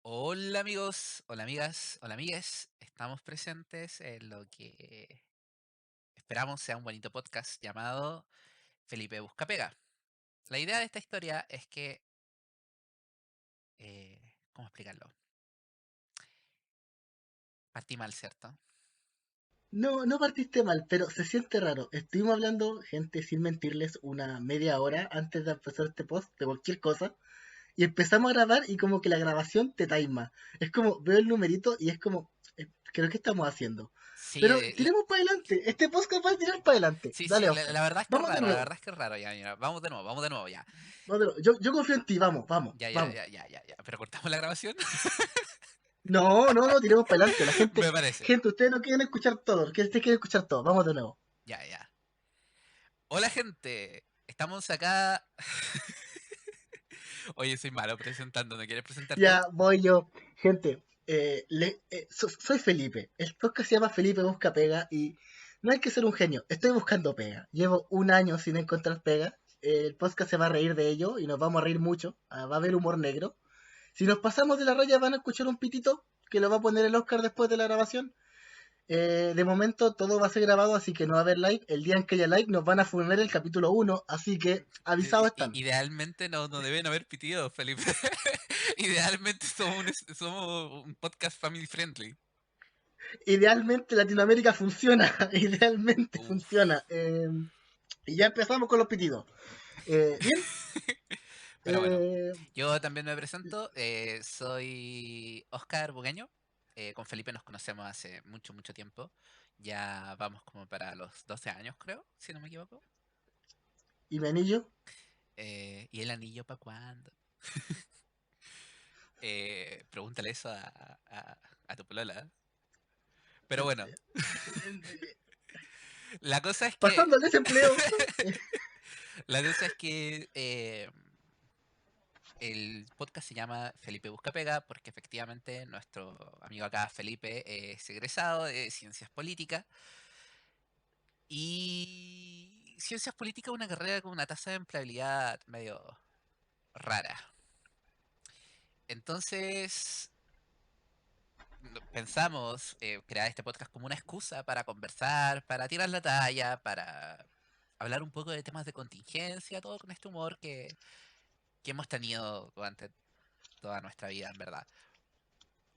Hola amigos, hola amigas, hola amigues. Estamos presentes en lo que esperamos sea un bonito podcast llamado Felipe Busca Pega. La idea de esta historia es que, ¿cómo explicarlo? Partí mal, ¿cierto? No, no partiste mal, pero se siente raro. Estuvimos hablando, gente, sin mentirles, una media hora antes de empezar este post de cualquier cosa. Y empezamos a grabar y como que la grabación te taima. Es como, veo el numerito y es como, creo que estamos haciendo. Sí, Pero tiremos para adelante. Este podcast va a tirar para adelante. sí, Dale, sí, la, Oscar. la verdad es que es Vamos de raro, la nuevo. verdad es que es raro. Ya, mira, vamos de nuevo, ya. Vamos de nuevo. Yo confío en ti. Vamos, vamos, Ya, ya, vamos. ya, ya, ya, ya. Pero cortamos la grabación. No, no, no, tiremos para adelante. La Me parece. gente, ustedes no quieren escuchar todo. Ustedes quieren escuchar todo. Vamos de nuevo. Ya, ya. Hola gente, estamos acá. Oye, soy malo presentando, ¿no quieres presentar tú? Ya voy yo. Gente, soy Felipe. El podcast se llama Felipe Busca Pega y no hay que ser un genio. Estoy buscando pega. Llevo un año sin encontrar pega. El podcast se va a reír de ello y nos vamos a reír mucho. Va a haber humor negro. Si nos pasamos de la raya van a escuchar un pitito que lo va a poner el Oscar después de la grabación. De momento todo va a ser grabado, así que no va a haber like. El día en que haya like nos van a funar el capítulo uno, así que avisados están. Idealmente no deben haber pitidos, Felipe. Idealmente somos un podcast family friendly. Idealmente Latinoamérica funciona, idealmente funciona. Uf. Y ya empezamos con los pitidos. Bien, Pero bueno, eh, yo también me presento. Soy Oscar Bugueño. Con Felipe nos conocemos hace mucho, mucho tiempo. Ya vamos como para los 12 años, creo, si no me equivoco. y mi anillo. ¿Y el anillo para cuándo? Pregúntale eso a tu polola. Pero bueno, la cosa es que Pasando al desempleo. la cosa es que el podcast se llama Felipe Busca Pega porque efectivamente nuestro amigo acá, Felipe, es egresado de Ciencias Políticas y Ciencias Políticas es una carrera con una tasa de empleabilidad medio rara. Entonces pensamos crear este podcast como una excusa para conversar, para tirar la talla, para hablar un poco de temas de contingencia, todo con este humor que hemos tenido durante toda nuestra vida, en verdad,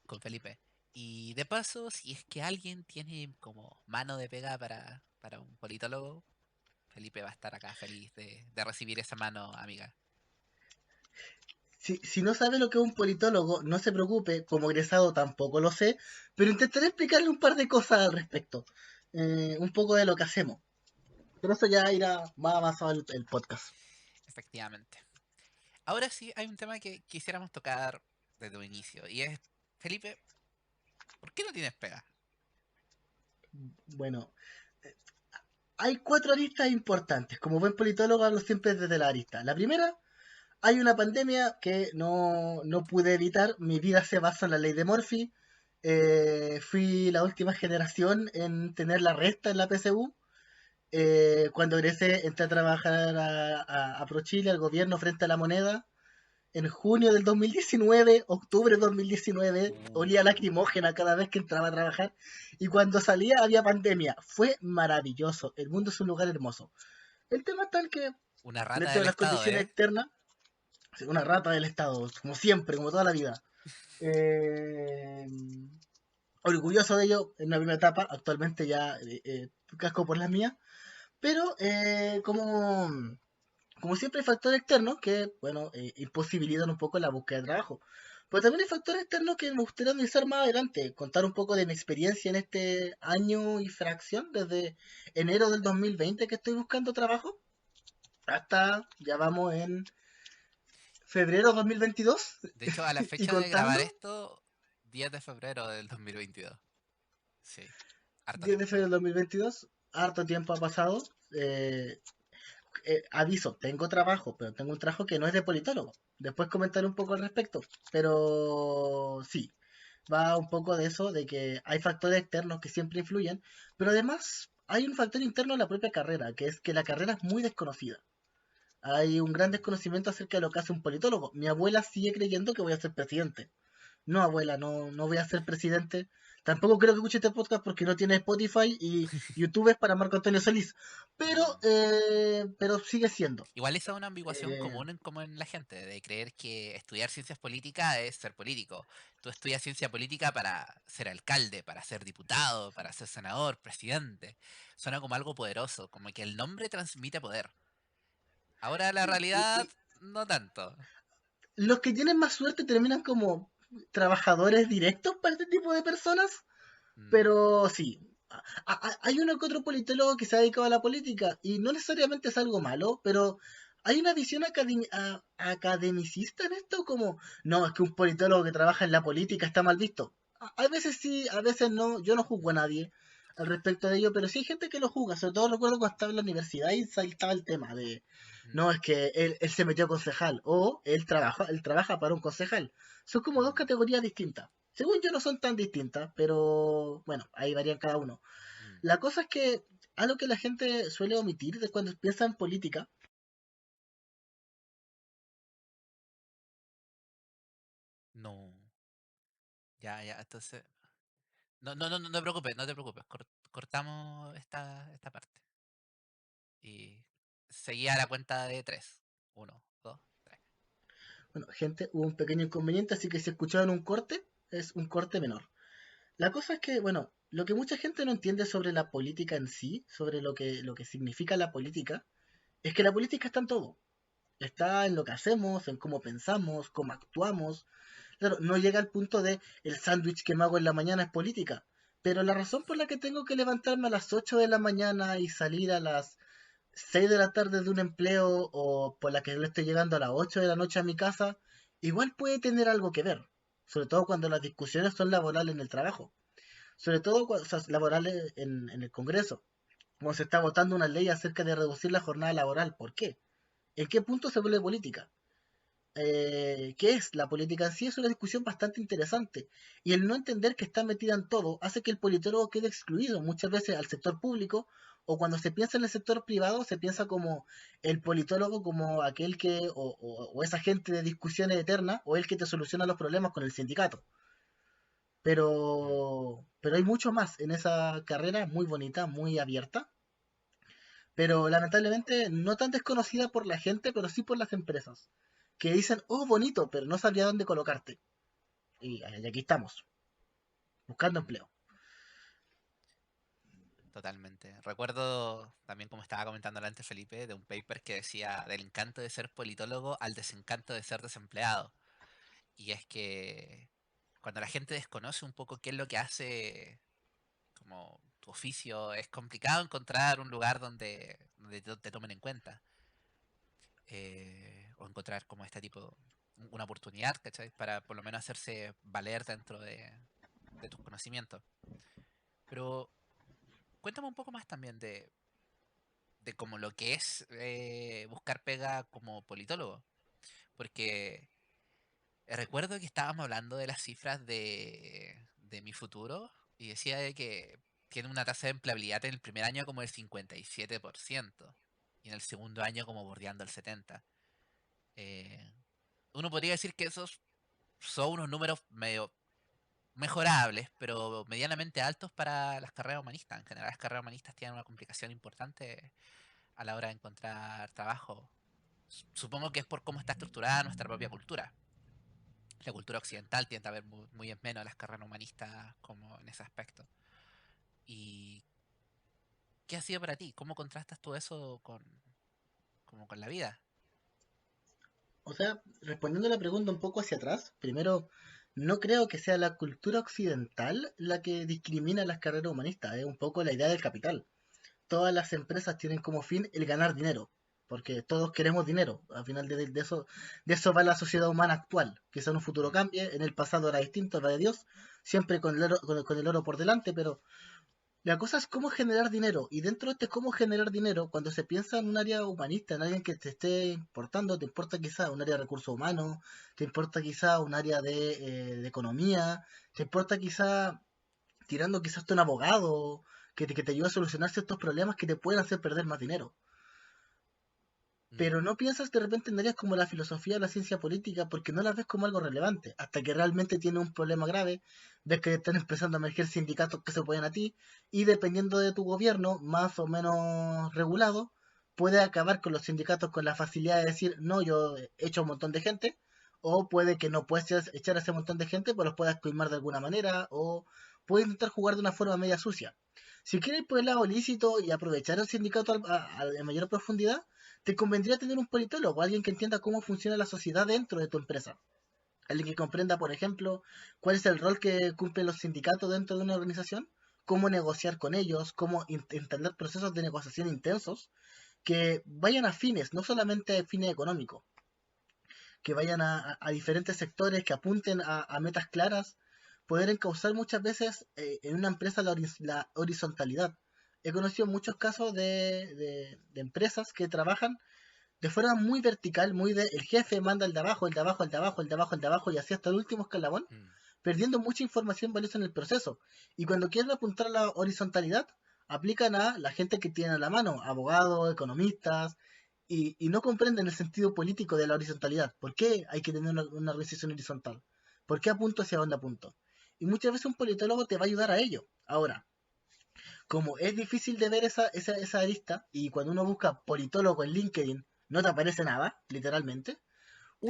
con Felipe. Y de paso, si es que alguien tiene como mano de pega para un politólogo, Felipe va a estar acá feliz de recibir esa mano, amiga. Si no sabe lo que es un politólogo, no se preocupe, como egresado tampoco lo sé, pero intentaré explicarle un par de cosas al respecto. Un poco de lo que hacemos. Pero eso ya irá más avanzado el podcast. Efectivamente. Ahora sí, hay un tema que quisiéramos tocar desde un inicio, y es, Felipe, ¿por qué no tienes pega? Bueno, hay cuatro aristas importantes. Como buen politólogo hablo siempre desde la arista. La primera, hay una pandemia que no pude evitar. Mi vida se basa en la ley de Murphy. Fui la última generación en tener la resta en la PSU. Cuando egresé, entré a trabajar a ProChile, al gobierno frente a la moneda. En junio del 2019, octubre del 2019, olía Uh, lacrimógena cada vez que entraba a trabajar. Y cuando salía había pandemia. Fue maravilloso. El mundo es un lugar hermoso. El tema es tal que, una rata dentro de del las Estado, condiciones ¿eh? externas, una rata del Estado, como siempre, como toda la vida. Eh, Orgulloso de ello en una primera etapa, actualmente ya casco por las mías, pero como siempre hay factores externos que, bueno, imposibilitan un poco la búsqueda de trabajo. Pero también hay factores externos que me gustaría analizar más adelante, contar un poco de mi experiencia en este año y fracción, desde enero del 2020 que estoy buscando trabajo, hasta ya vamos en febrero 2022 De hecho, a la y fecha de grabar contando, esto, 10 de febrero del 2022. Sí, harto 10 de tiempo. febrero del 2022, harto tiempo ha pasado. eh, Aviso, tengo trabajo, pero tengo un trabajo que no es de politólogo. Después comentaré un poco al respecto, pero sí, va un poco de eso, de que hay factores externos que siempre influyen, pero además hay un factor interno en la propia carrera, que es que la carrera es muy desconocida. Hay un gran desconocimiento acerca de lo que hace un politólogo. Mi abuela sigue creyendo que voy a ser presidente. No, abuela, no, no voy a ser presidente. Tampoco creo que escuche este podcast porque no tiene Spotify y YouTube es para Marco Antonio Solís. Mm. Pero sigue siendo. Igual esa es una ambiguación Eh, común como en la gente, de creer que estudiar ciencias políticas es ser político. Tú estudias ciencia política para ser alcalde, para ser diputado, para ser senador, presidente. Suena como algo poderoso, como que el nombre transmite poder. Ahora la realidad, no tanto. los que tienen más suerte terminan como trabajadores directos para este tipo de personas. Mm, Pero sí, hay uno que otro politólogo que se ha dedicado a la política y no necesariamente es algo malo, pero hay una visión academicista en esto como, no, es que un politólogo que trabaja en la política está mal visto. A veces sí, a veces no, yo no juzgo a nadie al respecto de ello, pero sí hay gente que lo juzga, sobre todo recuerdo cuando estaba en la universidad y saltaba el tema de, ujú, no, es que él se metió a concejal o él trabaja para un concejal. Son como dos mm, categorías distintas. Según yo no son tan distintas, pero bueno, ahí varían cada uno. mm. La cosa es que algo que la gente suele omitir de cuando piensa en política, No, ya, ya, entonces... No, no, no, no te preocupes, no te preocupes. Cortamos esta parte. Y seguía la cuenta de tres. Uno, dos, tres. bueno, gente, hubo un pequeño inconveniente, así que si escucharon un corte, es un corte menor. La cosa es que, bueno, lo que mucha gente no entiende sobre la política en sí, sobre lo que significa la política, es que la política está en todo. Está en lo que hacemos, en cómo pensamos, cómo actuamos. Claro, no llega al punto de el sándwich que me hago en la mañana es política. Pero la razón por la que tengo que levantarme a las 8 de la mañana y salir a las 6 de la tarde de un empleo o por la que le estoy llegando a las 8 de la noche a mi casa, igual puede tener algo que ver. Sobre todo cuando las discusiones son laborales en el trabajo. Sobre todo cuando, o sea, laborales en el Congreso. Como se está votando una ley acerca de reducir la jornada laboral. ¿Por qué? ¿En qué punto se vuelve política? ¿Qué es la política en sí? Es una discusión bastante interesante. Y el no entender que está metida en todo hace que el politólogo quede excluido muchas veces al sector público o cuando se piensa en el sector privado se piensa como el politólogo como aquel que o esa gente de discusiones eternas o el que te soluciona los problemas con el sindicato. Mm, Pero hay mucho más en esa carrera muy bonita, muy abierta, pero lamentablemente no tan desconocida por la gente, pero sí por las empresas, que dicen, oh, bonito, pero no sabría dónde colocarte. Y aquí estamos, buscando mm, empleo. totalmente. Recuerdo también, como estaba comentando antes Felipe, de un paper que decía del encanto de ser politólogo al desencanto de ser desempleado. Y es que cuando la gente desconoce un poco qué es lo que hace como tu oficio, es complicado encontrar un lugar donde te tomen en cuenta. O encontrar como este tipo, una oportunidad, ¿cachai? Para por lo menos hacerse valer dentro de tus conocimientos. Pero cuéntame un poco más también de como lo que es buscar pega como politólogo. Porque recuerdo que estábamos hablando de las cifras de mi futuro y decía de que tiene una tasa de empleabilidad en el primer año como el 57% y en el segundo año como bordeando el 70%. Eh, Uno podría decir que esos son unos números medio mejorables, pero medianamente altos para las carreras humanistas. En general, las carreras humanistas tienen una complicación importante a la hora de encontrar trabajo. Supongo que es por cómo está estructurada nuestra propia cultura. La cultura occidental tiende a ver muy en menos a las carreras humanistas como en ese aspecto. ¿Y qué ha sido para ti? ¿Cómo contrastas tú eso como con la vida? O sea, respondiendo a la pregunta un poco hacia atrás, primero, no creo que sea la cultura occidental la que discrimina las carreras humanistas, es un poco la idea del capital. Todas las empresas tienen como fin el ganar dinero, porque todos queremos dinero. Al final de eso va la sociedad humana actual. Quizá en un futuro Mm, cambie, en el pasado era distinto, va de Dios, siempre con el oro, con el oro por delante, pero la cosa es cómo generar dinero. Y dentro de este cómo generar dinero, cuando se piensa en un área humanista, en alguien que te esté importando, te importa quizá un área de recursos humanos, te importa quizá un área de economía, te importa quizá tirando quizás un abogado que te ayude a solucionar ciertos problemas que te pueden hacer perder más dinero. Mm, pero no piensas de repente en áreas como la filosofía o la ciencia política porque no las ves como algo relevante, hasta que realmente tiene un problema grave, ves que están empezando a emerger sindicatos que se oponen a ti, y dependiendo de tu gobierno, más o menos regulado, puede acabar con los sindicatos con la facilidad de decir, no, yo he hecho un montón de gente, o puede que no puedas echar a ese montón de gente, pero los puedas coimar de alguna manera, o puede intentar jugar de una forma media sucia. Si quieres ir por el lado lícito y aprovechar el sindicato a mayor profundidad, te convendría tener un politólogo, alguien que entienda cómo funciona la sociedad dentro de tu empresa. Alguien que comprenda, por ejemplo, cuál es el rol que cumplen los sindicatos dentro de una organización, cómo negociar con ellos, cómo entender procesos de negociación intensos que vayan a fines, no solamente a fines económicos, que vayan a diferentes sectores, que apunten a metas claras, poder encauzar muchas veces en una empresa la horizontalidad. He conocido muchos casos de empresas que trabajan de forma muy vertical, muy de el jefe manda el de abajo, el de abajo, el de abajo, el de abajo, el de abajo, y así hasta el último escalabón, mm. perdiendo mucha información valiosa en el proceso. Y cuando quieren apuntar a la horizontalidad, aplican a la gente que tiene a la mano, abogados, economistas, y no comprenden el sentido político de la horizontalidad. ¿Por qué hay que tener una organización horizontal? ¿Por qué apunto hacia dónde apunto? Y muchas veces un politólogo te va a ayudar a ello. Ahora, como es difícil de ver esa arista, y cuando uno busca politólogo en LinkedIn, no te aparece nada, literalmente, ¿En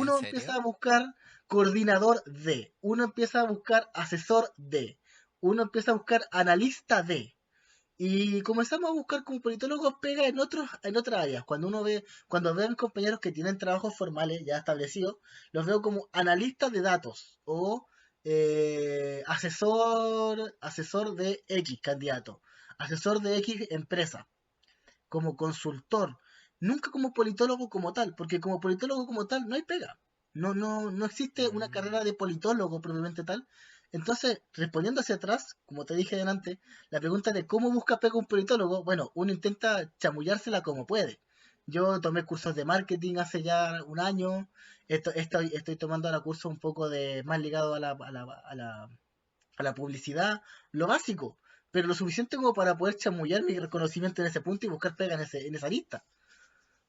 uno empieza serio? a buscar coordinador de, uno empieza a buscar asesor de, uno empieza a buscar analista de. Y comenzamos a buscar como politólogos pega en otras áreas. Cuando veo a mis compañeros que tienen trabajos formales ya establecidos, los veo como analistas de datos o asesor de X candidato, asesor de X empresa, como consultor, nunca como politólogo como tal, porque como politólogo como tal no hay pega. No existe una Mm. carrera de politólogo propiamente tal. Entonces, respondiendo hacia atrás, como te dije delante, la pregunta de cómo busca pega un politólogo, bueno, uno intenta chamullársela como puede. Yo tomé cursos de marketing hace ya un año, estoy tomando ahora cursos un poco de más ligado a la publicidad, lo básico, pero lo suficiente como para poder chamullar mi reconocimiento en ese punto y buscar pega en esa lista.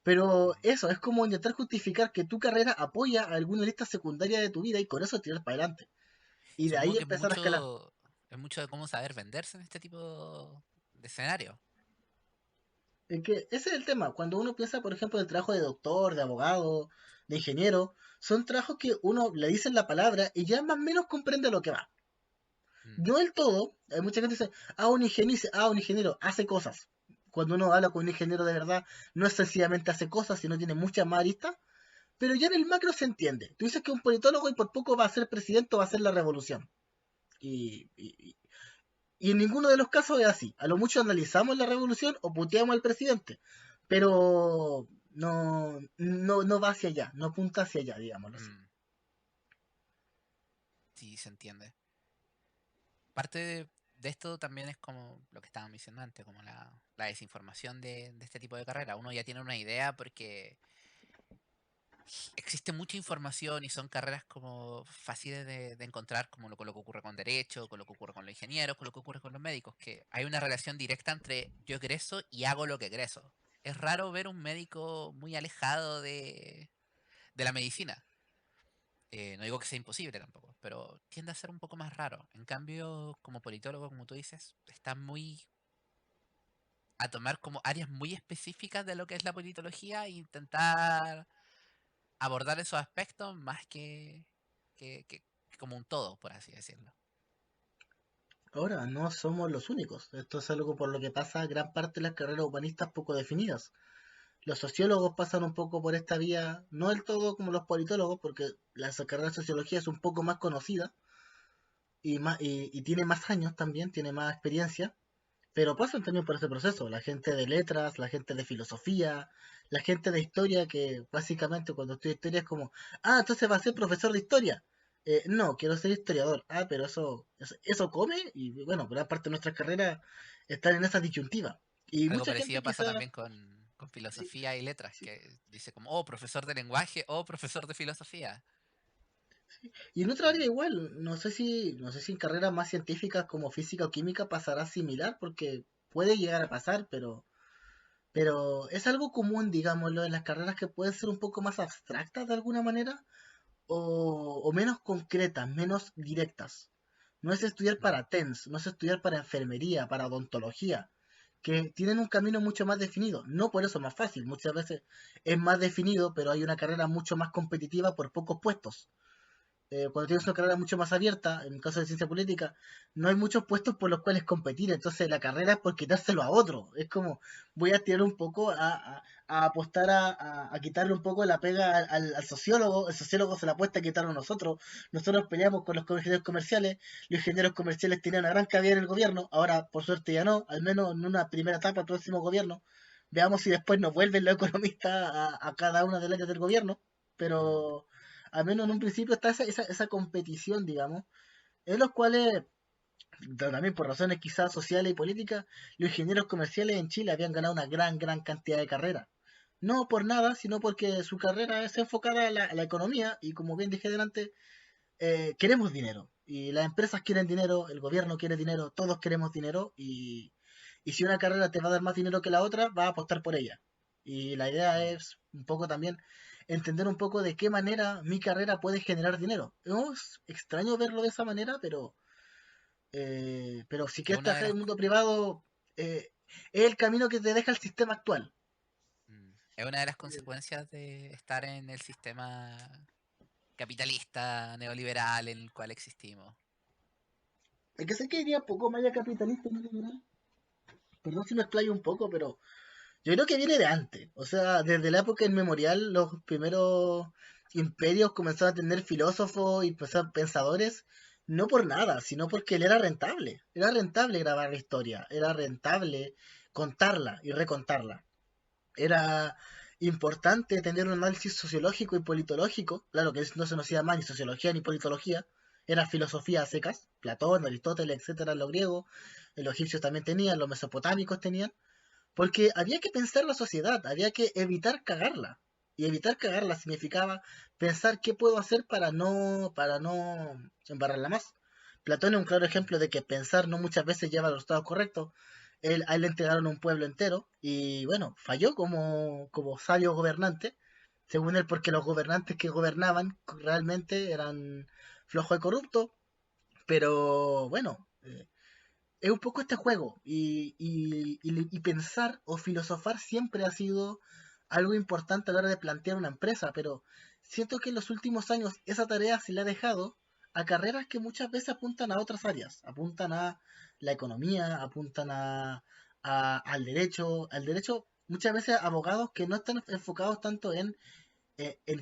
Pero Mm. eso, es como intentar justificar que tu carrera apoya a alguna lista secundaria de tu vida y con eso tirar para adelante. Y de Supongo ahí que empezar a escalar. es mucho de cómo saber venderse en este tipo de escenario. Es que ese es el tema. Cuando uno piensa, por ejemplo, en el trabajo de doctor, de abogado, de ingeniero, son trabajos que uno le dice la palabra y ya más o menos comprende lo que va. Mm. No del todo, hay mucha gente que dice, un ingeniero hace cosas. Cuando uno habla con un ingeniero de verdad, no es sencillamente hace cosas, sino tiene muchas más aristas, pero ya en el macro se entiende. Tú dices que un politólogo y por poco va a ser presidente o va a hacer la revolución. Y, y, y en ninguno de los casos es así. A lo mucho analizamos la revolución o puteamos al presidente, pero no va hacia allá, no apunta hacia allá, digámoslo así. Mm. Sí, se entiende. Parte de esto también es como lo que estaba diciendo antes, como la desinformación de este tipo de carrera. Uno ya tiene una idea porque existe mucha información y son carreras como fáciles de encontrar, como con lo que ocurre con derecho, con lo que ocurre con los ingenieros, con lo que ocurre con los médicos, que hay una relación directa entre yo egreso y hago lo que egreso. Es raro ver un médico muy alejado de la medicina. No digo que sea imposible tampoco, pero tiende a ser un poco más raro. En cambio, como politólogo, como tú dices, está muy a tomar como áreas muy específicas de lo que es la politología e intentar abordar esos aspectos más que como un todo, por así decirlo. Ahora, no somos los únicos. Esto es algo por lo que pasa gran parte de las carreras humanistas poco definidas. Los sociólogos pasan un poco por esta vía, no del todo como los politólogos, porque la carrera de sociología es un poco más conocida y tiene más años también, tiene más experiencia, pero pasan también por ese proceso. La gente de letras, la gente de filosofía, la gente de historia, que básicamente cuando estudia historia es como, entonces va a ser profesor de historia. No, quiero ser historiador. Pero eso come, y bueno, gran parte de nuestras carreras están en esa disyuntiva. Y Algo mucha gente parecido pasa quizá, también con sí, filosofía y letras, sí, que dice como, oh, profesor de lenguaje o profesor de filosofía. y en otra área Mm. igual, no sé si en carreras más científicas como física o química pasará similar, porque puede llegar a pasar, pero Pero es algo común, digámoslo, en las carreras que pueden ser un poco más abstractas de alguna manera o menos concretas, menos directas. No es estudiar Mm, para TENS, no es estudiar para enfermería, para odontología, que tienen un camino mucho más definido. No por eso es más fácil, muchas veces es más definido, pero hay una carrera mucho más competitiva por pocos puestos. Cuando tienes una carrera mucho más abierta, en el caso de ciencia política, no hay muchos puestos por los cuales competir, entonces la carrera es por quitárselo a otro. Es como, voy a tirar un poco a apostar a quitarle un poco la pega al sociólogo, el sociólogo se la apuesta a quitarlo a nosotros, nosotros peleamos con los ingenieros comerciales, los ingenieros comerciales tenían una gran cabida en el gobierno, ahora por suerte ya no, al menos en una primera etapa del próximo gobierno. Veamos si después nos vuelven los economistas a cada una de las áreas del gobierno, mm. pero al menos en un principio está esa competición, digamos, en los cuales, también por razones quizás sociales y políticas, los ingenieros comerciales en Chile habían ganado una gran cantidad de carreras. No por nada, sino porque su carrera es enfocada a la economía y como bien dije delante, queremos dinero. Y las empresas quieren dinero, el gobierno quiere dinero, todos queremos dinero y si una carrera te va a dar más dinero que la otra, va a apostar por ella. Y la idea Mm. es un poco también entender un poco de qué manera mi carrera puede generar dinero. Es extraño verlo de esa manera, pero si Que quieres una de trabajar en las, el mundo privado, es el camino que te deja el sistema actual. es una de las consecuencias de estar en el sistema capitalista, neoliberal en el cual existimos. Hay que ser que diría poco más allá capitalista, ¿no? Perdón si me explayo un poco, pero yo creo que viene de antes. O sea, desde la época inmemorial, los primeros imperios comenzaron a tener filósofos y pensadores, no por nada, sino porque él era rentable. Era rentable grabar la historia, era rentable contarla y recontarla. Era importante tener un análisis sociológico y politológico. Claro que no se nos llama ni sociología ni politología. Era filosofía a secas. Platón, Aristóteles, etcétera, los griegos. Los egipcios también tenían, los mesopotámicos tenían porque había que pensar la sociedad, había que evitar cagarla. Y evitar cagarla significaba pensar qué puedo hacer para no embarrarla más. Platón es un claro ejemplo de que pensar no muchas veces lleva a los resultados correctos. A él le entregaron un pueblo entero y bueno, falló como sabio gobernante, según él, porque los gobernantes que gobernaban realmente eran flojos y corruptos, pero bueno, es un poco este juego y pensar o filosofar siempre ha sido algo importante a la hora de plantear una empresa, pero siento que en los últimos años esa tarea se le ha dejado a carreras que muchas veces apuntan a otras áreas, apuntan a la economía, apuntan al derecho, muchas veces abogados que no están enfocados tanto en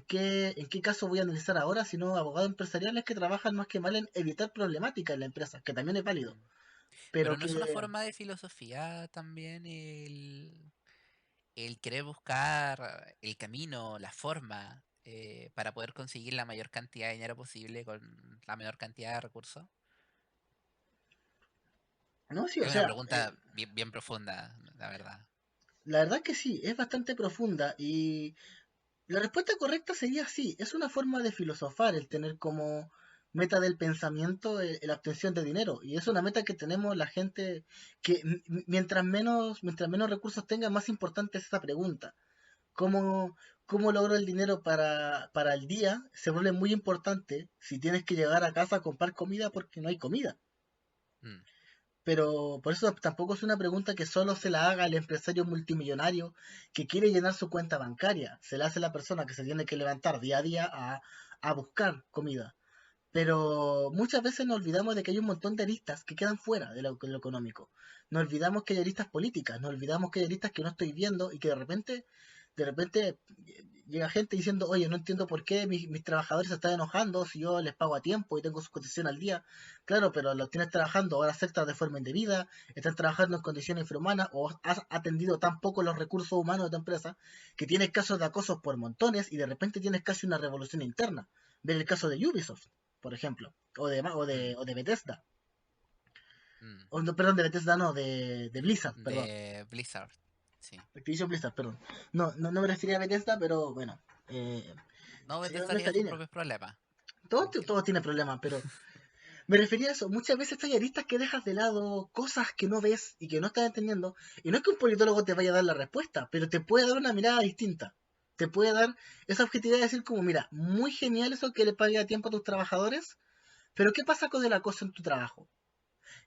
qué caso voy a analizar ahora, sino abogados empresariales que trabajan más que mal en evitar problemáticas en la empresa, que también es válido Mm. pero Pero no es una que forma de filosofía también el querer buscar el camino, la forma para poder conseguir la mayor cantidad de dinero posible con la menor cantidad de recursos. no, sí, o Es una sea, pregunta bien profunda, la verdad. la verdad que sí, es bastante profunda y la respuesta correcta sería sí, es una forma de filosofar el tener como meta del pensamiento la obtención de dinero y es una meta que tenemos la gente que mientras menos recursos tenga, más importante es esa pregunta. ¿Cómo, cómo logro el dinero para el día? Se vuelve muy importante si tienes que llegar a casa a comprar comida porque no hay comida. Mm, Pero por eso tampoco es una pregunta que solo se la haga el empresario multimillonario que quiere llenar su cuenta bancaria. Se la hace la persona que se tiene que levantar día a día a buscar comida. Pero muchas veces nos olvidamos de que hay un montón de aristas que quedan fuera de lo económico. Nos olvidamos que hay aristas políticas, nos olvidamos que hay aristas que no estoy viendo y que de repente llega gente diciendo, oye, no entiendo por qué mis trabajadores se están enojando si yo les pago a tiempo y tengo su cotización al día. Claro, pero los tienes trabajando horas extras de forma indebida, están trabajando en condiciones infrahumanas o has atendido tan poco los recursos humanos de tu empresa que tienes casos de acosos por montones y de repente tienes casi una revolución interna. Ver el caso de Ubisoft, por ejemplo, mm, o de Bethesda. mm. O, no, perdón, de Bethesda no, de Blizzard, perdón. De Blizzard, sí. Activision Blizzard, perdón. No me refería a Bethesda, pero bueno. No, Siguiendo Bethesda en esta tiene sus línea. propios problemas, Todos, tranquilo. todos tienen problemas, pero Me refería a eso. Muchas veces hay aristas que dejas de lado, cosas que no ves y que no estás entendiendo. Y no es que un politólogo te vaya a dar la respuesta, pero te puede dar una mirada distinta. Te puede dar esa objetividad de decir como, mira, muy genial eso que le pague a tiempo a tus trabajadores, pero ¿qué pasa con el acoso en tu trabajo?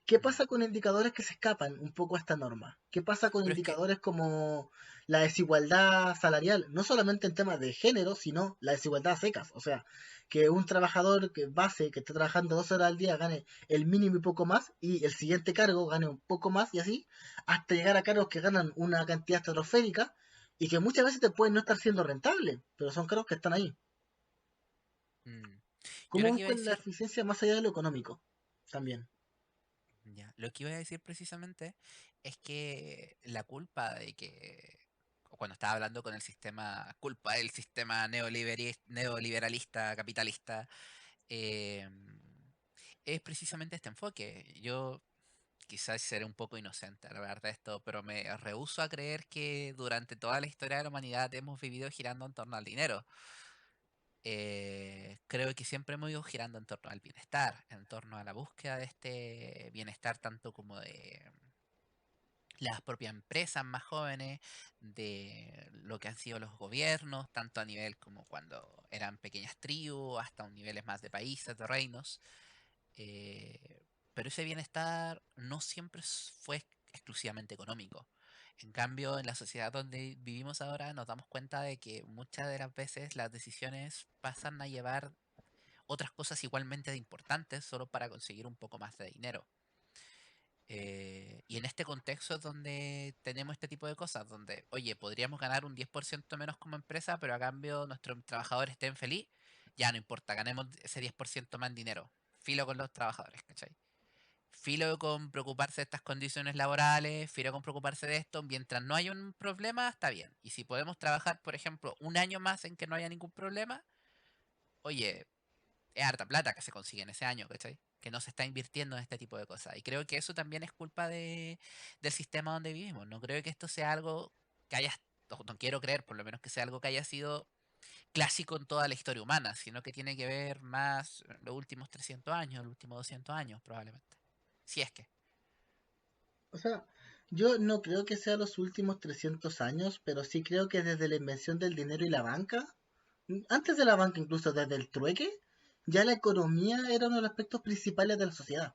¿Qué Mm. pasa con indicadores que se escapan un poco a esta norma? ¿Qué pasa con Pero es que, indicadores como la desigualdad salarial? No solamente en temas de género, sino la desigualdad a secas. O sea, que un trabajador que base, que esté trabajando 12 horas al día, gane el mínimo y poco más, y el siguiente cargo gane un poco más, y así, hasta llegar a cargos que ganan una cantidad estratosférica, y que muchas veces te pueden no estar siendo rentables, pero son cargos que están ahí. mm, yo ¿Cómo lo que iba a buscan la decir, eficiencia más allá de lo económico? También. ya, lo que iba a decir precisamente es que la culpa de que, o cuando estaba hablando con el sistema, culpa del sistema neoliberalista, capitalista, eh, es precisamente este enfoque. Yo quizás seré un poco inocente al hablar de esto, pero me rehúso a creer que durante toda la historia de la humanidad hemos vivido girando en torno al dinero. Creo que siempre hemos ido girando en torno al bienestar, en torno a la búsqueda de este bienestar tanto como de las propias empresas más jóvenes, de lo que han sido los gobiernos, tanto a nivel como cuando eran pequeñas tribus, hasta un niveles más de países, de reinos. Pero ese bienestar no siempre fue exclusivamente económico. En cambio, en la sociedad donde vivimos ahora nos damos cuenta de que muchas de las veces las decisiones pasan a llevar otras cosas igualmente de importantes solo para conseguir un poco más de dinero. Y en este contexto es donde tenemos este tipo de cosas, donde, oye, podríamos ganar un 10% menos como empresa, pero a cambio nuestros trabajadores estén felices, ya no importa, ganemos ese 10% más en dinero. Filo con los trabajadores, ¿cachai? Filo con preocuparse de estas condiciones laborales, filo con preocuparse de esto, mientras no haya un problema, está bien. Y si podemos trabajar, por ejemplo, un año más en que no haya ningún problema, oye, es harta plata que se consigue en ese año, ¿cachai? Que no se está invirtiendo en este tipo de cosas. Y creo que eso también es culpa del sistema donde vivimos. No creo que esto sea algo que haya, no quiero creer, por lo menos que sea algo que haya sido clásico en toda la historia humana, sino que tiene que ver más en los últimos 300 años, los últimos 200 años, probablemente. Si es que. O sea, yo no creo que sea los últimos 300 años, pero sí creo que desde la invención del dinero y la banca, antes de la banca incluso desde el trueque, ya la economía era uno de los aspectos principales de la sociedad.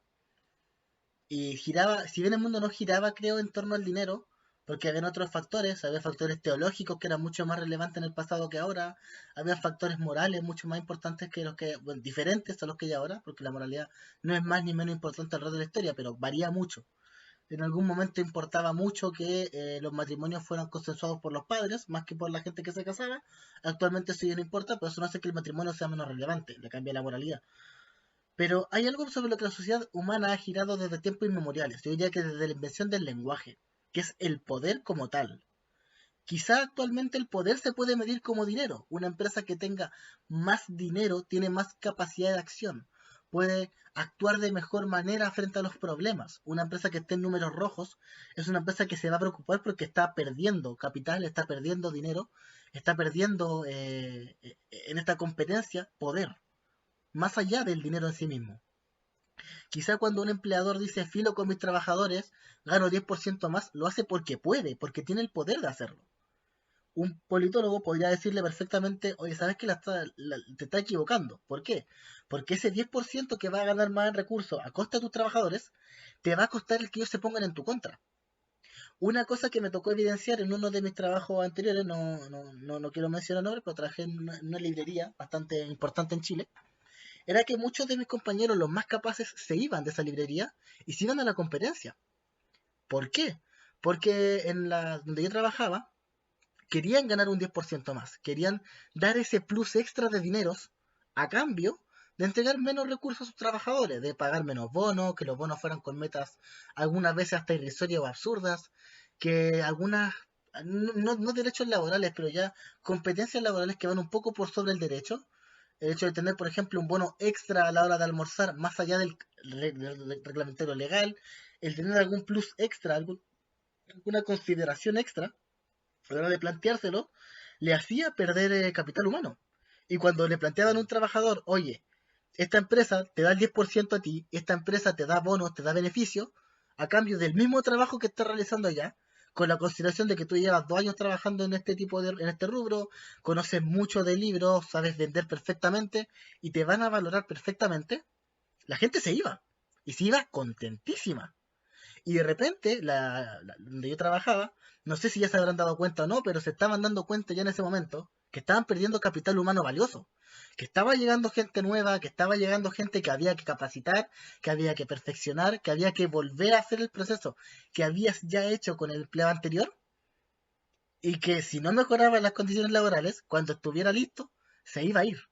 Y giraba, si bien el mundo no giraba, creo, en torno al dinero, porque había otros factores, había factores teológicos que eran mucho más relevantes en el pasado que ahora, había factores morales mucho más importantes que los que, bueno, diferentes a los que hay ahora, porque la moralidad no es más ni menos importante alrededor de la historia, pero varía mucho. En algún momento importaba mucho que los matrimonios fueran consensuados por los padres, más que por la gente que se casaba. Actualmente eso ya no importa, pero eso no hace que el matrimonio sea menos relevante, le cambia la moralidad. Pero hay algo sobre lo que la sociedad humana ha girado desde tiempos inmemoriales. Yo diría que desde la invención del lenguaje, que es el poder como tal. Quizá actualmente el poder se puede medir como dinero. Una empresa que tenga más dinero tiene más capacidad de acción. Puede actuar de mejor manera frente a los problemas. Una empresa que esté en números rojos es una empresa que se va a preocupar porque está perdiendo capital, está perdiendo dinero, está perdiendo en esta competencia poder, más allá del dinero en sí mismo. Quizá cuando un empleador dice filo con mis trabajadores, gano 10% más, lo hace porque puede, porque tiene el poder de hacerlo. Un politólogo podría decirle perfectamente, oye, ¿sabes que te está equivocando? ¿Por qué? Porque ese 10% que va a ganar más en recursos a costa de tus trabajadores, te va a costar el que ellos se pongan en tu contra. Una cosa que me tocó evidenciar en uno de mis trabajos anteriores, no quiero mencionar nombres, pero trabajé en una librería bastante importante en Chile, era que muchos de mis compañeros, los más capaces, se iban de esa librería y se iban a la competencia. ¿Por qué? Porque en la donde yo trabajaba, querían ganar un 10% más, querían dar ese plus extra de dineros a cambio de entregar menos recursos a sus trabajadores, de pagar menos bonos, que los bonos fueran con metas algunas veces hasta irrisorias o absurdas, que algunas, no derechos laborales, pero ya competencias laborales que van un poco por sobre el derecho. El hecho de tener, por ejemplo, un bono extra a la hora de almorzar, más allá del reglamentario legal, el tener algún plus extra, alguna consideración extra, a la hora de planteárselo, le hacía perder capital humano. Y cuando le planteaban a un Mm, trabajador, oye, esta empresa te da el 10% a ti, esta empresa te da bonos, te da beneficios, a cambio del mismo trabajo que estás realizando allá, con la consideración de que tú llevas 2 años trabajando en este en este rubro, conoces mucho de libros, sabes vender perfectamente y te van a valorar perfectamente, la gente se iba. Y se iba contentísima. Y de repente, donde yo trabajaba, no sé si ya se habrán dado cuenta o no, pero se estaban dando cuenta ya en ese momento que estaban perdiendo capital humano valioso, que estaba llegando gente nueva, que estaba llegando gente que había que capacitar, que había que perfeccionar, que había que volver a hacer el proceso que habías ya hecho con el empleo anterior y que si no mejoraba las condiciones laborales, cuando estuviera listo, se iba a ir.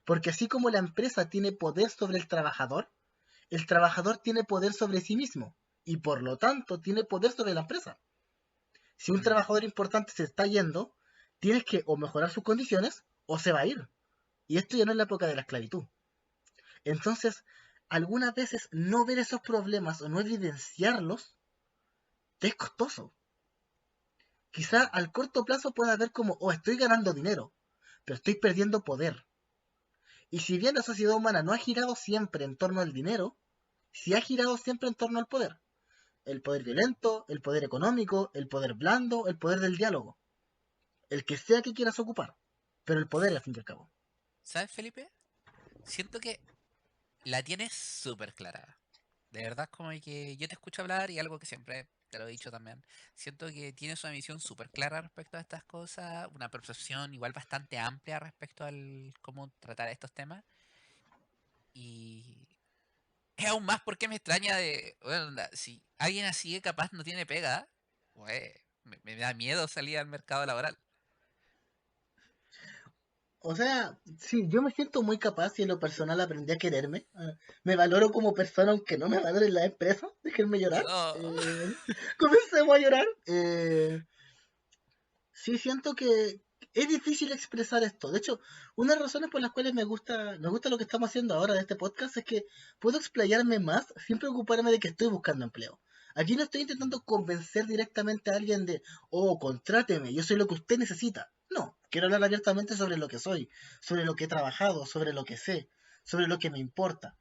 Porque así como la empresa tiene poder sobre el trabajador tiene poder sobre sí mismo y por lo tanto tiene poder sobre la empresa. Si un Mm. trabajador importante se está yendo, tienes que o mejorar sus condiciones o se va a ir. Y esto ya no es la época de la esclavitud. Entonces, algunas veces no ver esos problemas o no evidenciarlos te es costoso. Quizá Mm. al corto plazo pueda ver como, oh, estoy ganando dinero, pero estoy perdiendo poder. Y si bien la sociedad humana no ha girado siempre en torno al dinero, sí ha girado siempre en torno al poder. El poder violento, el poder económico, el poder blando, el poder del diálogo. El que sea que quieras ocupar. Pero el poder al fin y al cabo. ¿Sabes, Felipe? Siento que la tienes súper clara. De verdad, como que yo te escucho hablar y algo que siempre te lo he dicho también. Siento que tienes una visión súper clara respecto a estas cosas, una percepción igual bastante amplia respecto al cómo tratar estos temas. Y es aún más porque me extraña de, bueno, onda, si alguien así de capaz no tiene pega, pues me da miedo salir al mercado laboral. O sea, sí, yo me siento muy capaz y en lo personal aprendí a quererme. Me valoro como persona, aunque no me valoren la empresa. Déjenme llorar. Oh. Comencemos a llorar. Sí, siento que es difícil expresar esto. De hecho, una de las razones por las cuales me gusta lo que estamos haciendo ahora de este podcast es que puedo explayarme más sin preocuparme de que estoy buscando empleo. Aquí no estoy intentando convencer directamente a alguien de, oh, contráteme, yo soy lo que usted necesita. No, quiero hablar abiertamente sobre lo que soy, sobre lo que he trabajado, sobre lo que sé, sobre lo que me importa.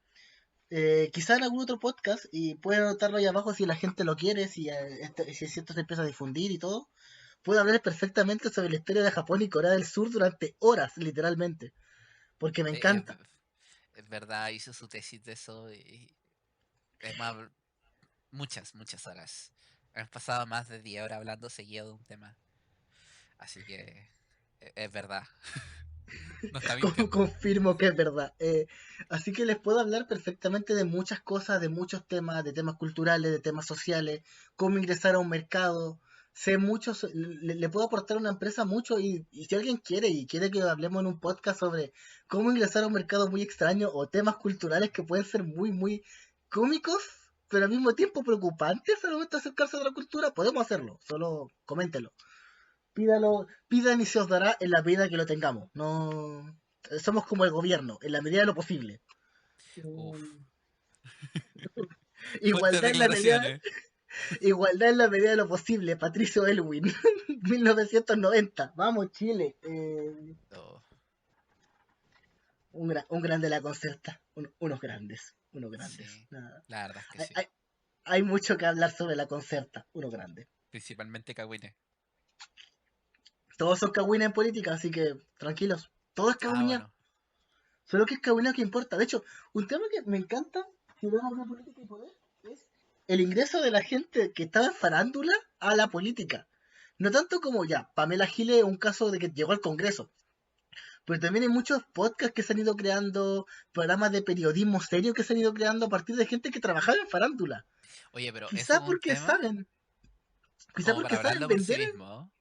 Quizá en algún otro podcast, y pueden anotarlo ahí abajo si la gente lo quiere, si esto se empieza a difundir y todo, puedo hablar perfectamente sobre la historia de Japón y Corea del Sur durante horas, literalmente, porque me Sí, encanta. es verdad, hizo su tesis de eso y es más, muchas horas. Hemos pasado más de 10 horas hablando seguido de un tema. Así que es verdad. No está mintiendo. Confirmo que es verdad. Así que les puedo hablar perfectamente de muchas cosas, de muchos temas, de temas culturales, de temas sociales, cómo ingresar a un mercado. Sé mucho, le puedo aportar a una empresa mucho y si alguien quiere y quiere que hablemos en un podcast sobre cómo ingresar a un mercado muy extraño o temas culturales que pueden ser muy cómicos, pero al mismo tiempo preocupantes al momento de acercarse a otra cultura, podemos hacerlo. Solo coméntelo. Pidan y se os dará en la medida que lo tengamos. No somos como el gobierno, en la medida de lo posible. Uf, fuertes Igualdad en la medida, declaraciones. igualdad en la medida de lo posible. Patricio Elwin, 1990. Vamos Chile. Oh, Un grande de la concerta. Unos grandes, unos grandes. sí, Nada. la verdad es que Hay, sí. hay, hay mucho que hablar sobre la concerta. Unos grandes. Principalmente Kawine. Todos son cagüines en política, así que tranquilos. Todo es Ah, caguinía. bueno. Solo que es cabrón que importa. De hecho, un tema que me encanta, si vemos la política y poder, es el ingreso de la gente que estaba en farándula a la política. No tanto como ya, Pamela Giles es un caso de que llegó al Congreso, pero también hay muchos podcasts que se han ido creando, programas de periodismo serio que se han ido creando a partir de gente que trabajaba en farándula. Oye, pero eso Quizá es un porque tema saben, quizá como para porque saben hablarlo por sí vender, mismo, ¿no?